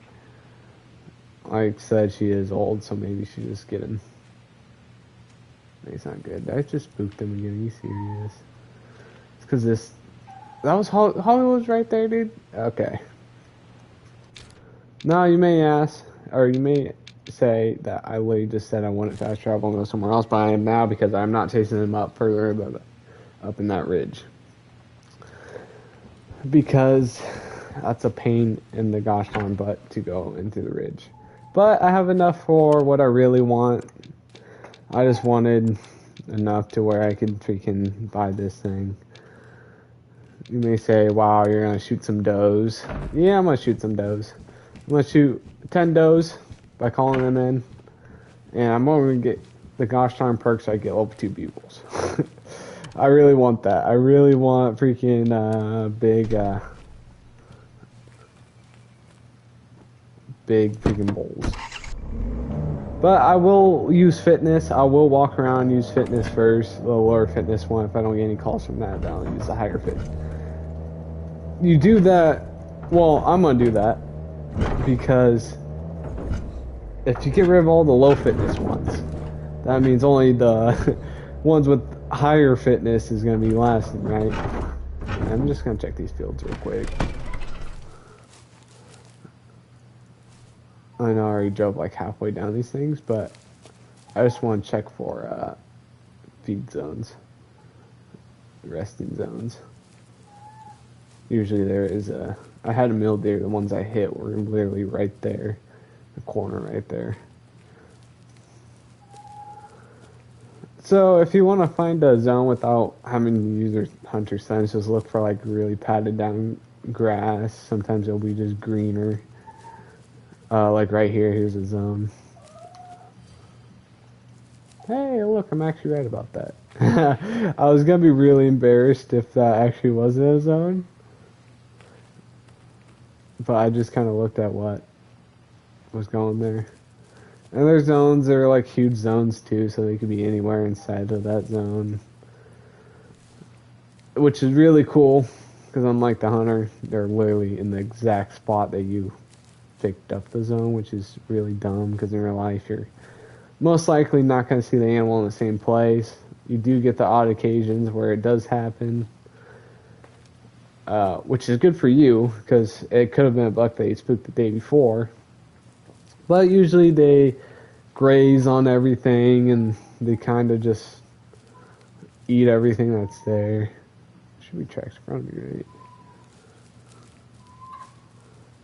Like I said, she is old, so maybe she's just getting... It's not good. I just spooked him again. Are you serious? It's because this... That was Hollywood's right there, dude? Okay. Now you may ask, or you may say that I literally just said I wanted fast travel and go somewhere else, but I am now because I'm not chasing them up further up in that ridge. Because that's a pain in the gosh darn butt to go into the ridge. But I have enough for what I really want. I just wanted enough to where I could freaking buy this thing. You may say, wow, you're going to shoot some does. Yeah, I'm going to shoot some does. I'm going to shoot 10 does by calling them in. And I'm going to get the gosh darn perks so I get level 2 bugles. I really want that. I really want freaking big freaking bowls. But I will use fitness. I will walk around and use fitness first. The lower fitness one. If I don't get any calls from that, then I'll use the higher fitness. You do that. Well, I'm going to do that. Because if you get rid of all the low fitness ones, that means only the ones with higher fitness is going to be lasting, right? I'm just going to check these fields real quick. I know I already drove like halfway down these things, but I just want to check for feed zones, resting zones. Usually there is a... I had a mule deer, the ones I hit were literally right there. The corner right there. So if you want to find a zone without having to use your hunter sense, just look for like really padded down grass. Sometimes it'll be just greener. Like right here, here's a zone. Hey, look, I'm actually right about that. I was gonna be really embarrassed if that actually wasn't a zone. But I just kind of looked at what was going there. And there's zones that are like huge zones too, so they could be anywhere inside of that zone. Which is really cool, because unlike the hunter, they're literally in the exact spot that you picked up the zone, which is really dumb, because in real life you're most likely not going to see the animal in the same place. You do get the odd occasions where it does happen, which is good for you, because it could have been a buck that you spooked the day before. But usually they graze on everything and they kind of just eat everything that's there. Should be tracks in front of me, right?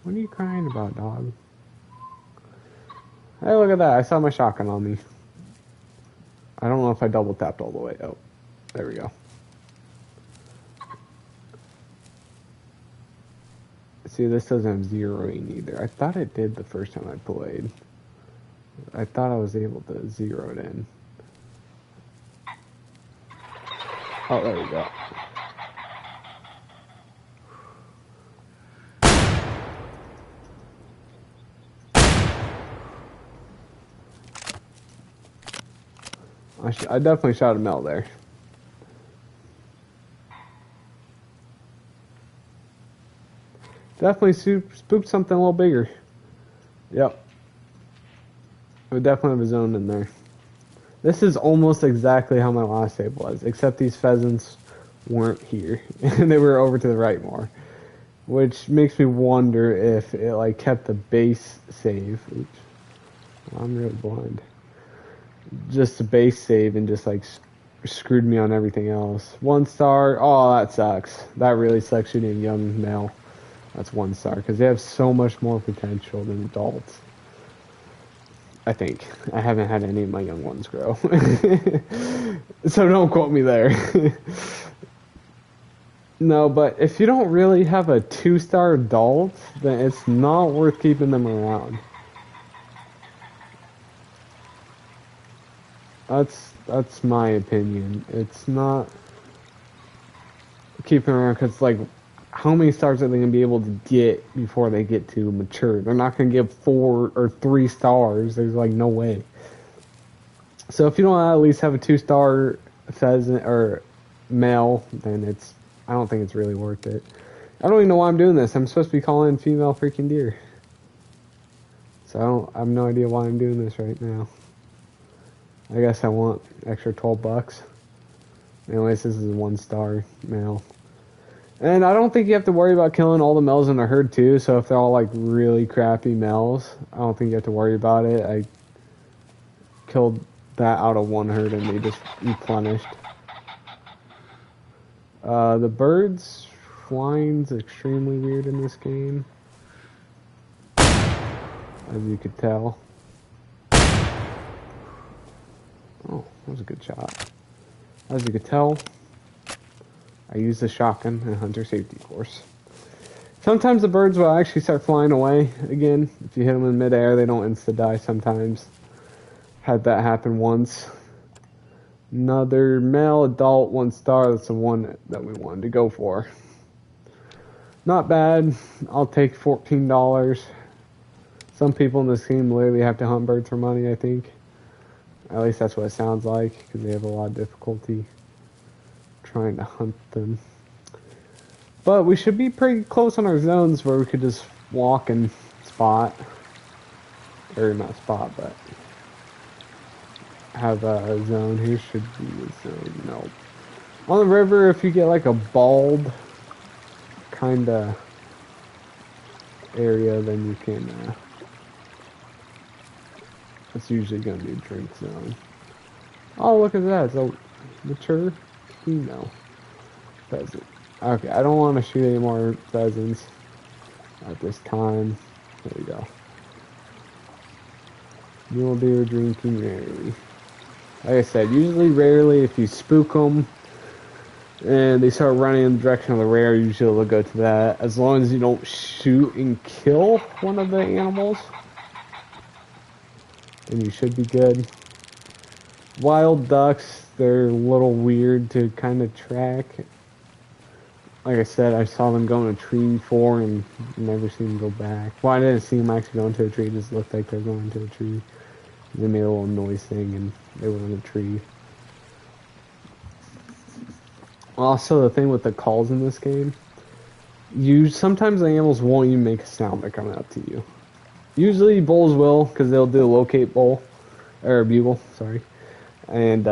What are you crying about, dog? Hey, look at that. I saw my shotgun on me. I don't know if I double tapped all the way. Oh, there we go. See, this doesn't have zeroing either. I thought it did the first time I played. I thought I was able to zero it in. Oh, there we go. I definitely shot a male there. Definitely spooked something a little bigger. Yep. It would definitely have a zone in there. This is almost exactly how my last save was, except these pheasants weren't here. And they were over to the right more. Which makes me wonder if it like kept the base save. Oops. I'm really blind. Just a base save and just like screwed me on everything else. 1 star. Oh, that sucks. That really sucks shooting a young male. That's 1 star because they have so much more potential than adults. I think. I haven't had any of my young ones grow. So don't quote me there. No, but if you don't really have a 2-star adult, then it's not worth keeping them around. That's my opinion. It's not keeping around because, like, how many stars are they going to be able to get before they get to mature? They're not going to get 4 or 3 stars. There's, like, no way. So if you don't at least have a 2-star pheasant or male, then I don't think it's really worth it. I don't even know why I'm doing this. I'm supposed to be calling female freaking deer. So I have no idea why I'm doing this right now. I guess I want extra 12 bucks. Anyways, this is a 1-star male. And I don't think you have to worry about killing all the males in the herd too. So if they're all like really crappy males, I don't think you have to worry about it. I killed that out of 1 herd and they just replenished. The birds flying's extremely weird in this game, as you could tell. Oh, that was a good shot. As you could tell, I used the shotgun in Hunter Safety Course. Sometimes the birds will actually start flying away again. If you hit them in midair, they don't insta-die sometimes. Had that happen once. Another male adult 1-star. That's the one that we wanted to go for. Not bad. I'll take $14. Some people in this game literally have to hunt birds for money, I think. At least that's what it sounds like, because they have a lot of difficulty trying to hunt them. But we should be pretty close on our zones where we could just walk and spot. Or not spot, but have a zone. Here should be a zone. Nope. On the river, if you get like a bald kind of area, then you can It's usually going to be a drink zone. Oh, look at that. It's a mature female pheasant. Okay, I don't want to shoot any more pheasants at this time. There we go. Mule deer drinking rarely. Like I said, usually rarely if you spook them and they start running in the direction of the rare, usually they'll go to that. As long as you don't shoot and kill one of the animals, then you should be good. Wild ducks, they're a little weird to kind of track. Like I said, I saw them go in a tree before and never seen them go back. Well, I didn't see them actually go into a tree, it just looked like they were going into a tree. They made a little noise thing and they were in a tree. Also, the thing with the calls in this game, sometimes the animals won't even make a sound by coming up to you. Usually bulls will, because they'll do a locate bull, or a bugle, sorry. And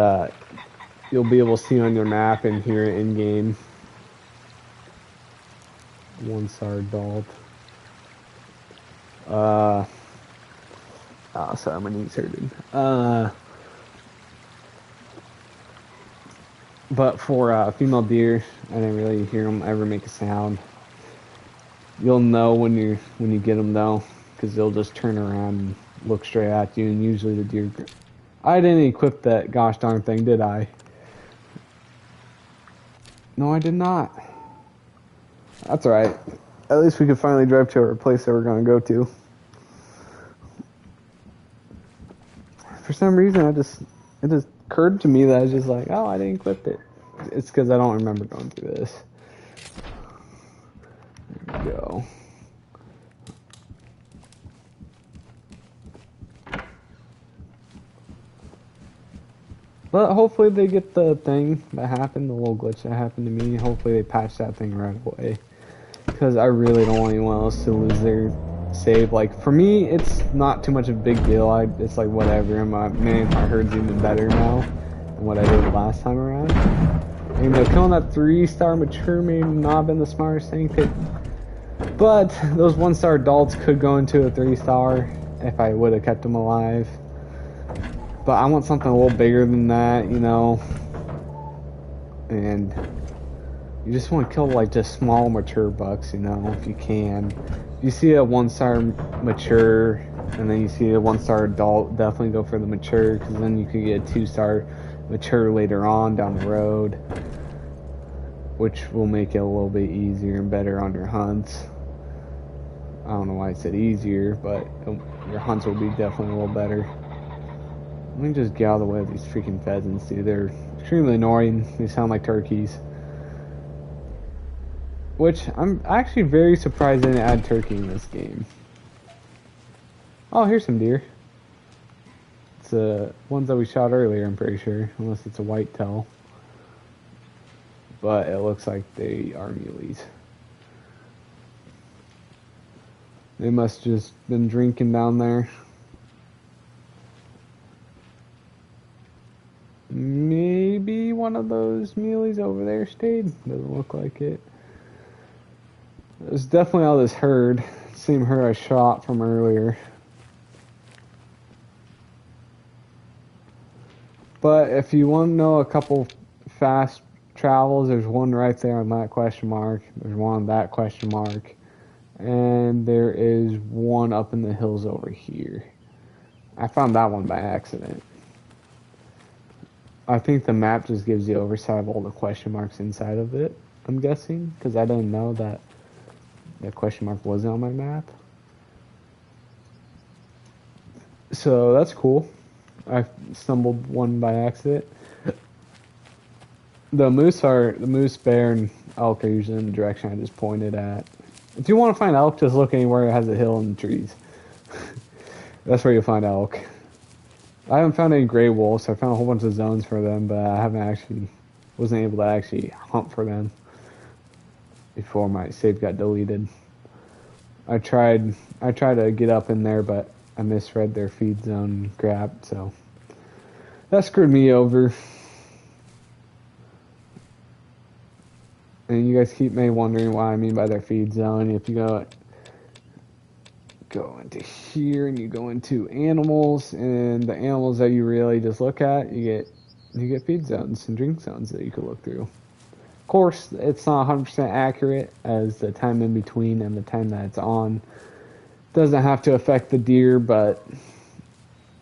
you'll be able to see on your map and hear it in game. 1-star adult. Oh, sorry, my knee's hurting. But for female deer, I didn't really hear them ever make a sound. You'll know when you get them though, because they'll just turn around and look straight at you, and usually the deer. I didn't equip that gosh darn thing, did I? No, I did not. That's alright. At least we could finally drive to our place that we're going to go to. For some reason, it just occurred to me that I was just like, oh, I didn't equip it. It's because I don't remember going through this. There we go. But hopefully they get the thing that happened, the little glitch that happened to me. Hopefully they patch that thing right away. Because I really don't want anyone else to lose their save. Like, for me, it's not too much of a big deal. It's like, whatever. My herd's even better now than what I did last time around. And, you know, killing that 3-star mature may not have been the smartest thing. But those 1-star adults could go into a 3-star if I would have kept them alive. But I want something a little bigger than that, you know. And you just want to kill like just small mature bucks, you know, if you can. If you see a 1-star mature and then you see a 1-star adult, definitely go for the mature, because then you could get a 2-star mature later on down the road, which will make it a little bit easier and better on your hunts. I don't know why I said easier, but your hunts will be definitely a little better. Let me just get out of the way of these freaking pheasants, dude. They're extremely annoying. They sound like turkeys. Which, I'm actually very surprised they didn't add turkey in this game. Oh, here's some deer. It's ones that we shot earlier, I'm pretty sure. Unless it's a whitetail. But it looks like they are muleys. They must just been drinking down there. Maybe one of those muleys over there stayed. Doesn't look like it. It's definitely all this herd. Same herd I shot from earlier. But if you want to know a couple fast travels, there's one right there on that question mark. There's one on that question mark. And there is one up in the hills over here. I found that one by accident. I think the map just gives the oversight of all the question marks inside of it, I'm guessing, because I didn't know that that question mark wasn't on my map. So that's cool. I stumbled one by accident. The moose, bear, and elk are usually in the direction I just pointed at. If you want to find elk, just look anywhere that has a hill and trees. That's where you'll find elk. I haven't found any gray wolves. I found a whole bunch of zones for them, but I wasn't able to actually hunt for them before my save got deleted. I tried to get up in there, but I misread their feed zone crap, so that screwed me over. And you guys keep wondering what I mean by their feed zone. If you go go into here and you go into animals, and the animals that you really just look at, you get feed zones and drink zones that you can look through. Of course, it's not 100% accurate, as the time in between and the time that it's on doesn't have to affect the deer, but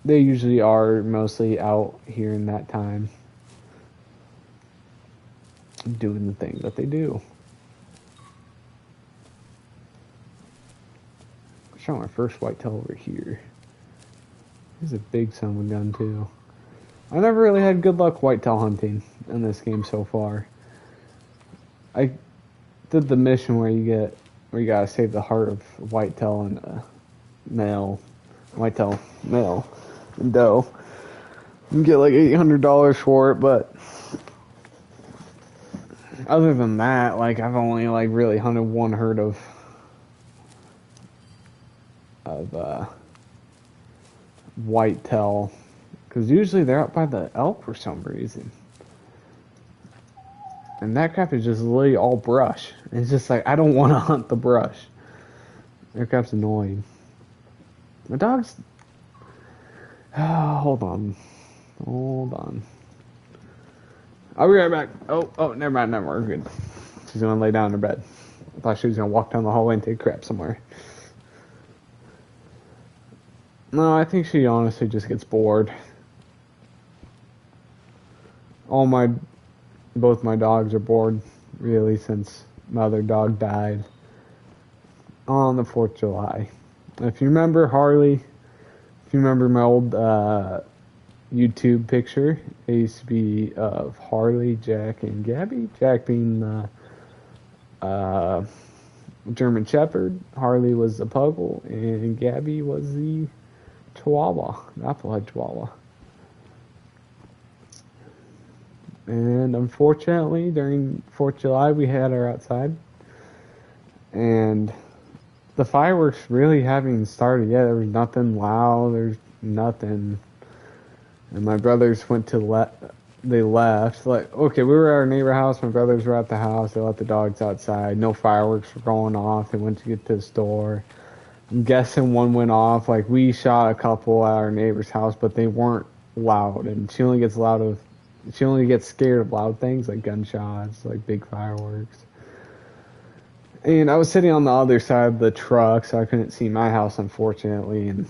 they usually are mostly out here in that time doing the thing that they do. I shot my first whitetail over here. He's a big son of a gun too. I never really had good luck whitetail hunting in this game so far. I did the mission where you gotta save the heart of whitetail and whitetail male and doe. You get like $800 for it, but other than that, like I've only like really hunted one herd of whitetail, because usually they're up by the elk for some reason. And that crap is just literally all brush. It's just like, I don't want to hunt the brush. That crap's annoying. My dog's... hold on. I'll be right back. Oh, never mind, we're good. She's gonna lay down in her bed. I thought she was gonna walk down the hallway and take crap somewhere. No, I think she honestly just gets bored. Both my dogs are bored, really, since my other dog died on the 4th of July. If you remember Harley, if you remember my old YouTube picture, it used to be of Harley, Jack, and Gabby. Jack being the German Shepherd, Harley was the Puggle, and Gabby was the Chihuahua, the Applehead Chihuahua. And unfortunately, during 4th of July, we had her outside. And the fireworks really haven't started yet. There was nothing loud. There's nothing. And my brothers went to they left. Like, okay, we were at our neighbor house. My brothers were at the house. They let the dogs outside. No fireworks were going off. They went to get to the store. I'm guessing one went off. Like, we shot a couple at our neighbor's house, but they weren't loud. And she only gets scared of loud things like gunshots, like big fireworks. And I was sitting on the other side of the truck, so I couldn't see my house, unfortunately. And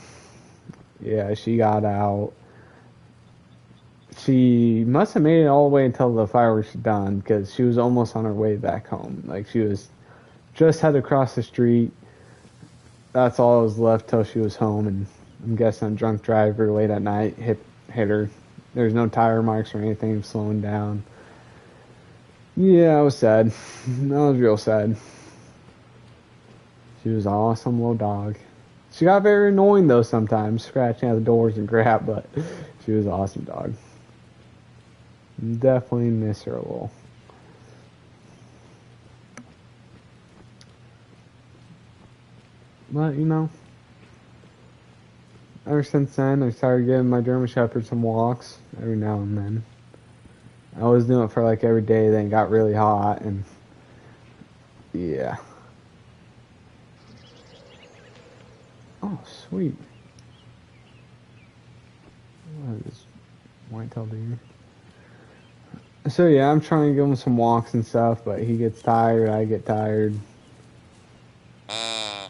yeah, she got out. She must have made it all the way until the fireworks were done, because she was almost on her way back home. Like, she was just had to cross the street. That's all that was left till she was home. And I'm guessing a drunk driver late at night hit her. There's no tire marks or anything slowing down. Yeah, I was sad. I was real sad. She was an awesome little dog. She got very annoying though sometimes, scratching at the doors and crap, but she was an awesome dog. Definitely miss her a little. But, you know, ever since then, I started giving my German Shepherd some walks every now and then. I was doing it for like every day, then it got really hot, and yeah. Oh, sweet. What is whitetail deer? So yeah, I'm trying to give him some walks and stuff, but he gets tired, I get tired. I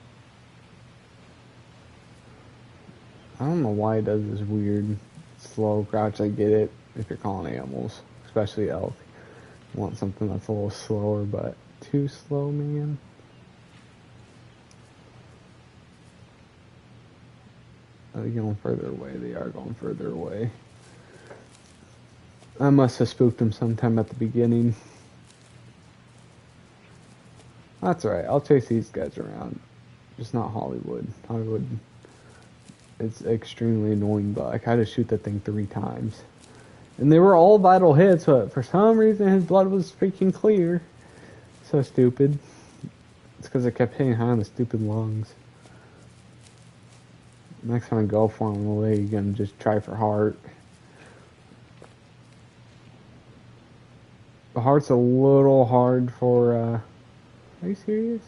don't know why it does this weird slow crouch. I get it if you're calling animals, especially elk. You want something that's a little slower, but too slow, man. Are they going further away? They are going further away. I must have spooked them sometime at the beginning. That's alright, I'll chase these guys around. Just not Hollywood. Hollywood, it's extremely annoying, but I had to shoot that thing 3 times. And they were all vital hits, but for some reason his blood was freaking clear. So stupid. It's because I kept hitting high on the stupid lungs. Next time I go for him, I'm really gonna just try for heart. The heart's a little hard for, are you serious?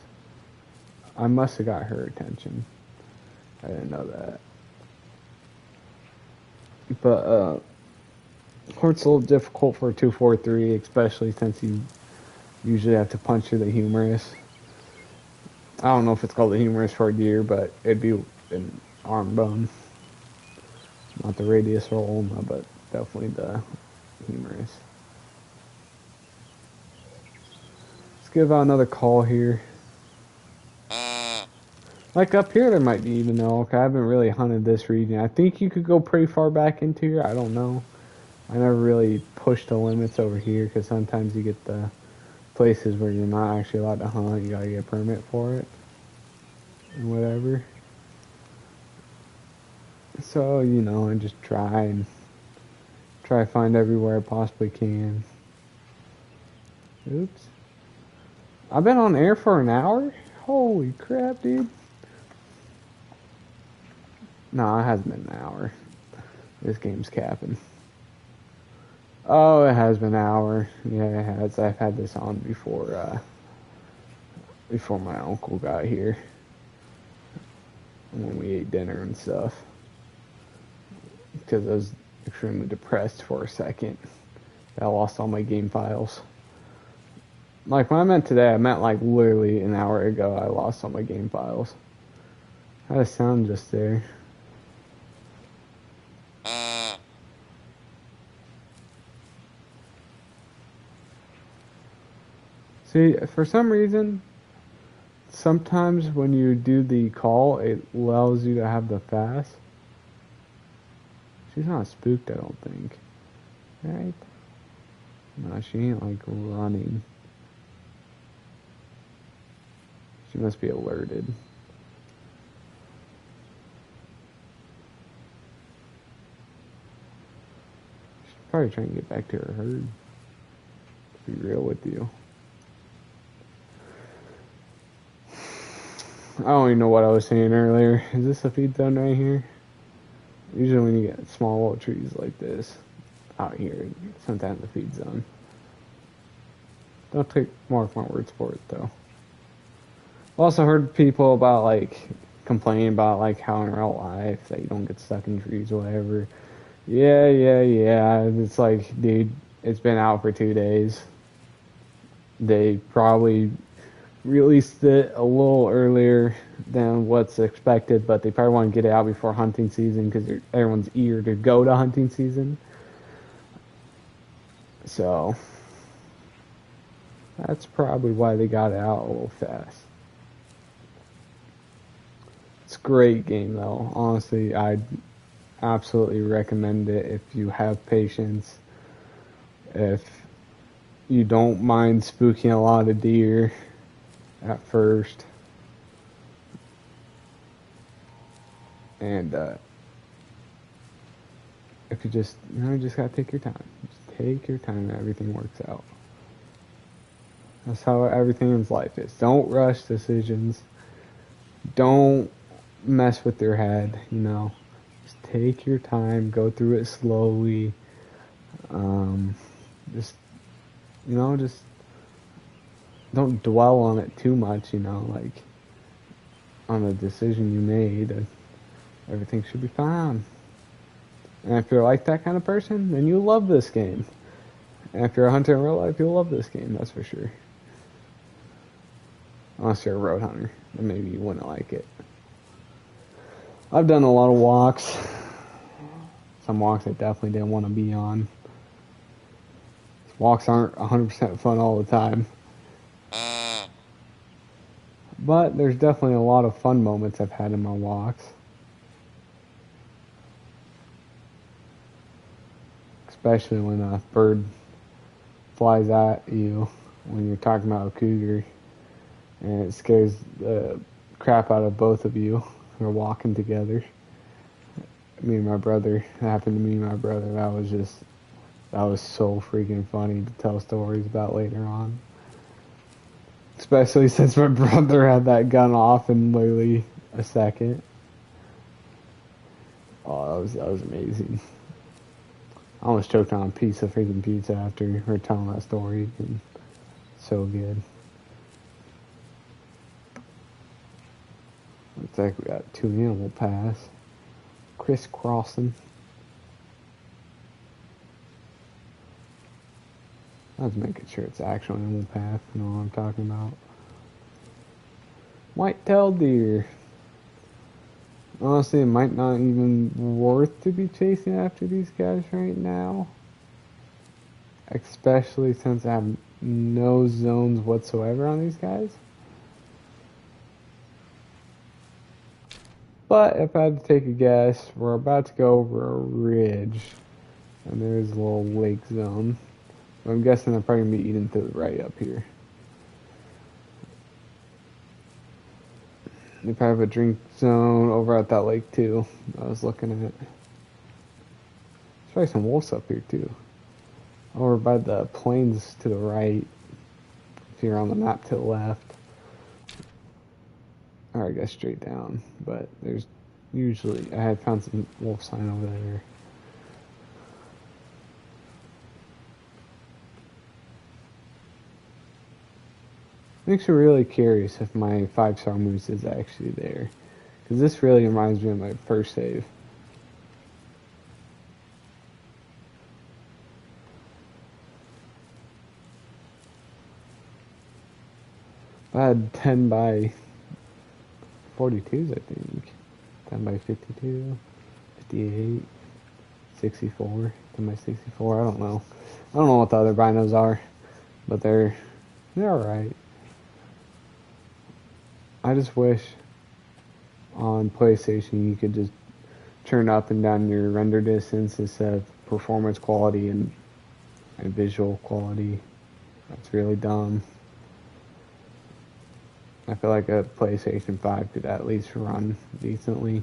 I must have got her attention. I didn't know that. But Hort's a little difficult for a 243, especially since you usually have to punch through the humerus. I don't know if it's called the humerus for a deer, but it'd be an arm bone. Not the radius or ulna, but definitely the humerus. Let's give out another call here. Like up here there might be even elk. I haven't really hunted this region. I think you could go pretty far back into here. I don't know. I never really pushed the limits over here because sometimes you get the places where you're not actually allowed to hunt. You gotta get a permit for it. And whatever. So, you know, I just try to find everywhere I possibly can. Oops. I've been on air for an hour? Holy crap, dude. No, it hasn't been an hour. This game's capping. Oh, it has been an hour. Yeah, it has. I've had this on before my uncle got here. When we ate dinner and stuff. Because I was extremely depressed for a second. I lost all my game files. Like, when I meant today, I meant like literally an hour ago I lost all my game files. I had a sound just there. See, for some reason, sometimes when you do the call, it allows you to have the fast. She's not spooked, I don't think. Right? No, she ain't like running. She must be alerted. She's probably trying to get back to her herd. To be real with you. I don't even know what I was saying earlier. Is this a feed zone right here? Usually when you get small little trees like this out here, sometimes the feed zone. Don't take mark my words for it though. I've also heard people about like complaining about like how in real life that you don't get stuck in trees or whatever. Yeah. It's like, dude, it's been out for 2 days. They probably released it a little earlier than what's expected, but they probably want to get it out before hunting season because everyone's eager to go to hunting season. So that's probably why they got it out a little fast. It's a great game though. Honestly, I'd absolutely recommend it if you have patience. If you don't mind spooking a lot of deer at first. And if you just, you just gotta take your time. Just take your time and everything works out. That's how everything in life is. Don't rush decisions. Don't mess with your head, you know. Just take your time, go through it slowly. Just don't dwell on it too much, you know, like on the decision you made. Everything should be fine. And if you're like that kind of person, then you'll love this game. And if you're a hunter in real life, you'll love this game, that's for sure. Unless you're a road hunter, then maybe you wouldn't like it. I've done a lot of walks. Some walks I definitely didn't want to be on. Walks aren't 100% fun all the time. But there's definitely a lot of fun moments I've had in my walks. Especially when a bird flies at you when you're talking about a cougar. And it scares the crap out of both of you who are walking together. Me and my brother, it happened to me and my brother. That was so freaking funny to tell stories about later on. Especially since my brother had that gun off in literally a second. Oh, that was amazing. I almost choked on a piece of freaking pizza after her telling that story. And so good. Let's Looks like we got 2 animal paths. Crisscrossing. I was making sure it's actual animal path. You know what I'm talking about. White-tailed deer. Honestly, it might not even worth to be chasing after these guys right now. Especially since I have no zones whatsoever on these guys. But if I had to take a guess, we're about to go over a ridge. And there's a little lake zone. I'm guessing I'm probably going to be eating to the right up here. They probably have a drink zone over at that lake too. I was looking at it. There's probably some wolves up here too. Over by the plains to the right. If you're on the map to the left. Or I guess straight down. But there's usually, I had found some wolf sign over there. Makes me really curious if my 5-star moose is actually there. Because this really reminds me of my first save. I had 10 by 42s, I think. 10 by 52, 58, 64, 10 by 64, I don't know. I don't know what the other binos are, but they're alright. I just wish on PlayStation you could just turn up and down your render distance instead of performance quality and visual quality. That's really dumb. I feel like a PlayStation 5 could at least run decently.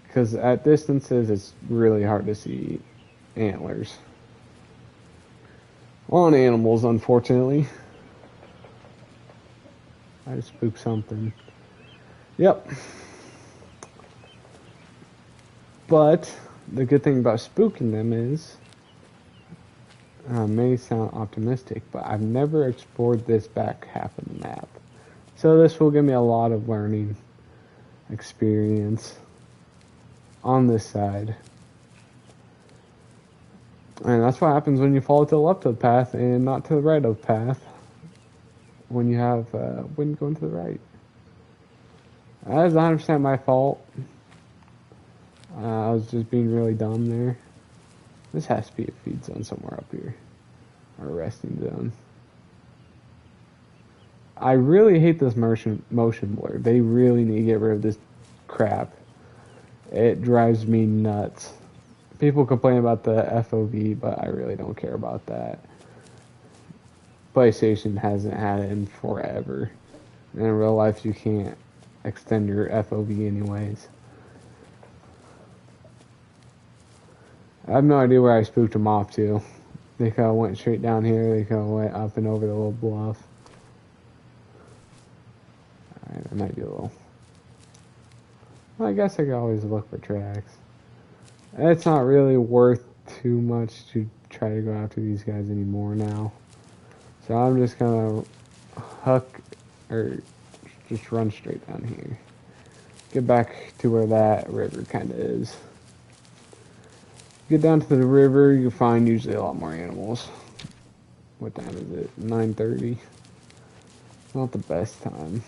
Because at distances, it's really hard to see antlers on animals, unfortunately. I just spooked something. Yep. But the good thing about spooking them is, may sound optimistic, but I've never explored this back half of the map. So this will give me a lot of learning experience on this side. And that's what happens when you fall to the left of the path and not to the right of the path. When you have wind going to the right. That is 100% my fault. I was just being really dumb there. This has to be a feed zone somewhere up here. Or a resting zone. I really hate this motion blur. They really need to get rid of this crap. It drives me nuts. People complain about the FOV, but I really don't care about that. PlayStation hasn't had it in forever. And in real life, you can't extend your FOV anyways. I have no idea where I spooked them off to. They kind of went straight down here. They kind of went up and over the little bluff. Alright, I might be a little... Well, I guess I could always look for tracks. It's not really worth too much to try to go after these guys anymore now. So I'm just gonna hook, or just run straight down here. Get back to where that river kind of is. Get down to the river, you'll find usually a lot more animals. What time is it? 9:30. Not the best time.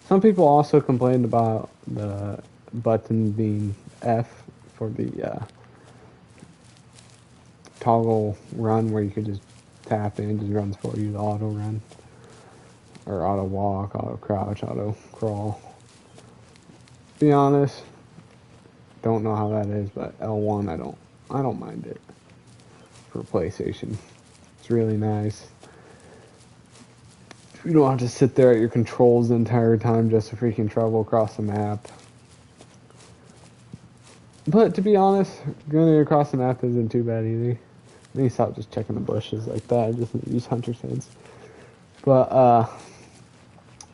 Some people also complained about the button being F for the toggle run, where you could just tap in, just runs for you, the auto run. Or auto walk, auto crouch, auto crawl. Be honest, don't know how that is, but L1 I don't mind it for PlayStation. It's really nice. You don't have to sit there at your controls the entire time just to freaking travel across the map. But to be honest, going across the map isn't too bad either. I need to stop just checking the bushes like that. I just use hunter sense. But I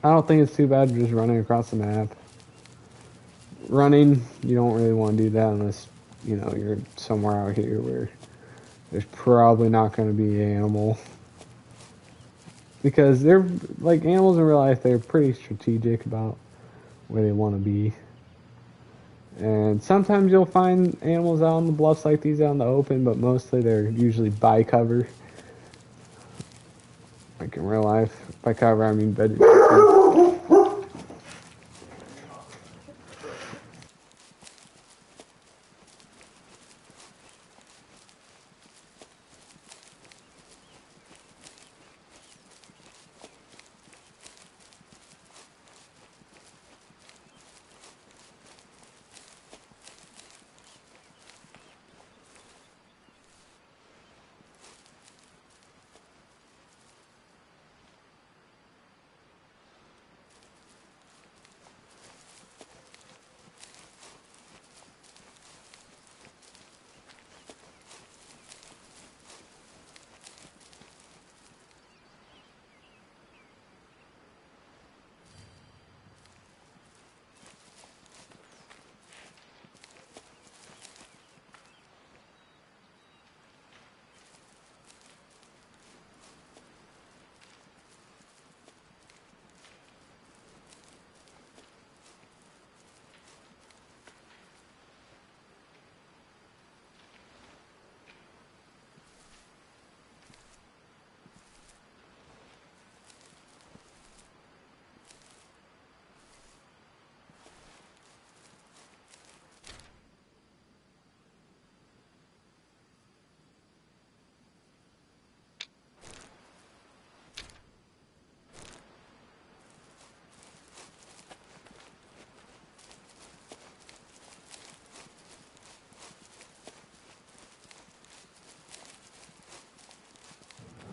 don't think it's too bad just running across the map. Running, you don't really want to do that unless, you know, you're somewhere out here where there's probably not going to be an animal. because they're like animals in real life. They're pretty strategic about where they want to be. And sometimes you'll find animals out on the bluffs like these out in the open, but mostly they're usually by cover. Like in real life, by cover I mean vegetation.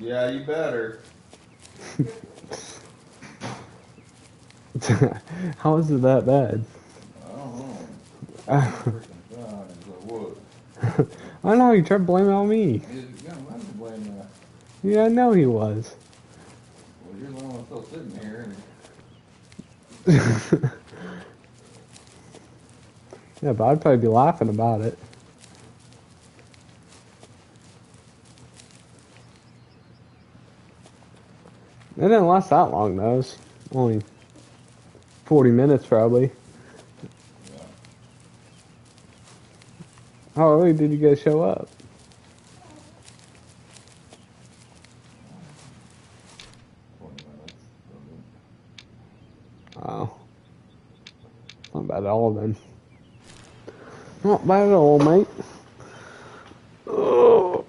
Yeah, you better. How is it that bad? I don't know. Freaking fine as I was. I know, he tried blaming it on me. He's gonna let me blame that. Yeah, I know he was. Well, you're the one still sitting here. Yeah, but I'd probably be laughing about it. It didn't last that long, though. It was only 40 minutes, probably. Yeah. How early did you guys show up? 20 minutes. Oh. Not bad at all, then. Not bad at all, mate. Oh,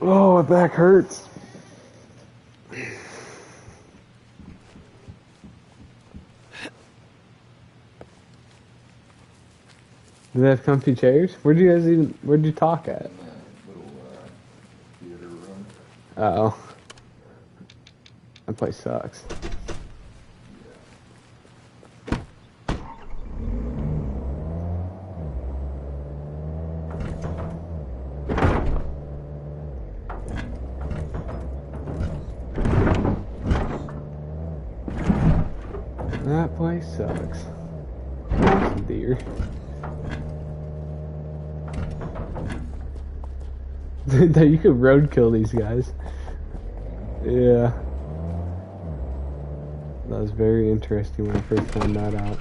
my back hurts. Do they have comfy chairs? Where'd you talk at? In that little theater room. Uh-oh. That place sucks. That place sucks. Some deer. You could roadkill these guys. Yeah. That was very interesting when I first found that out.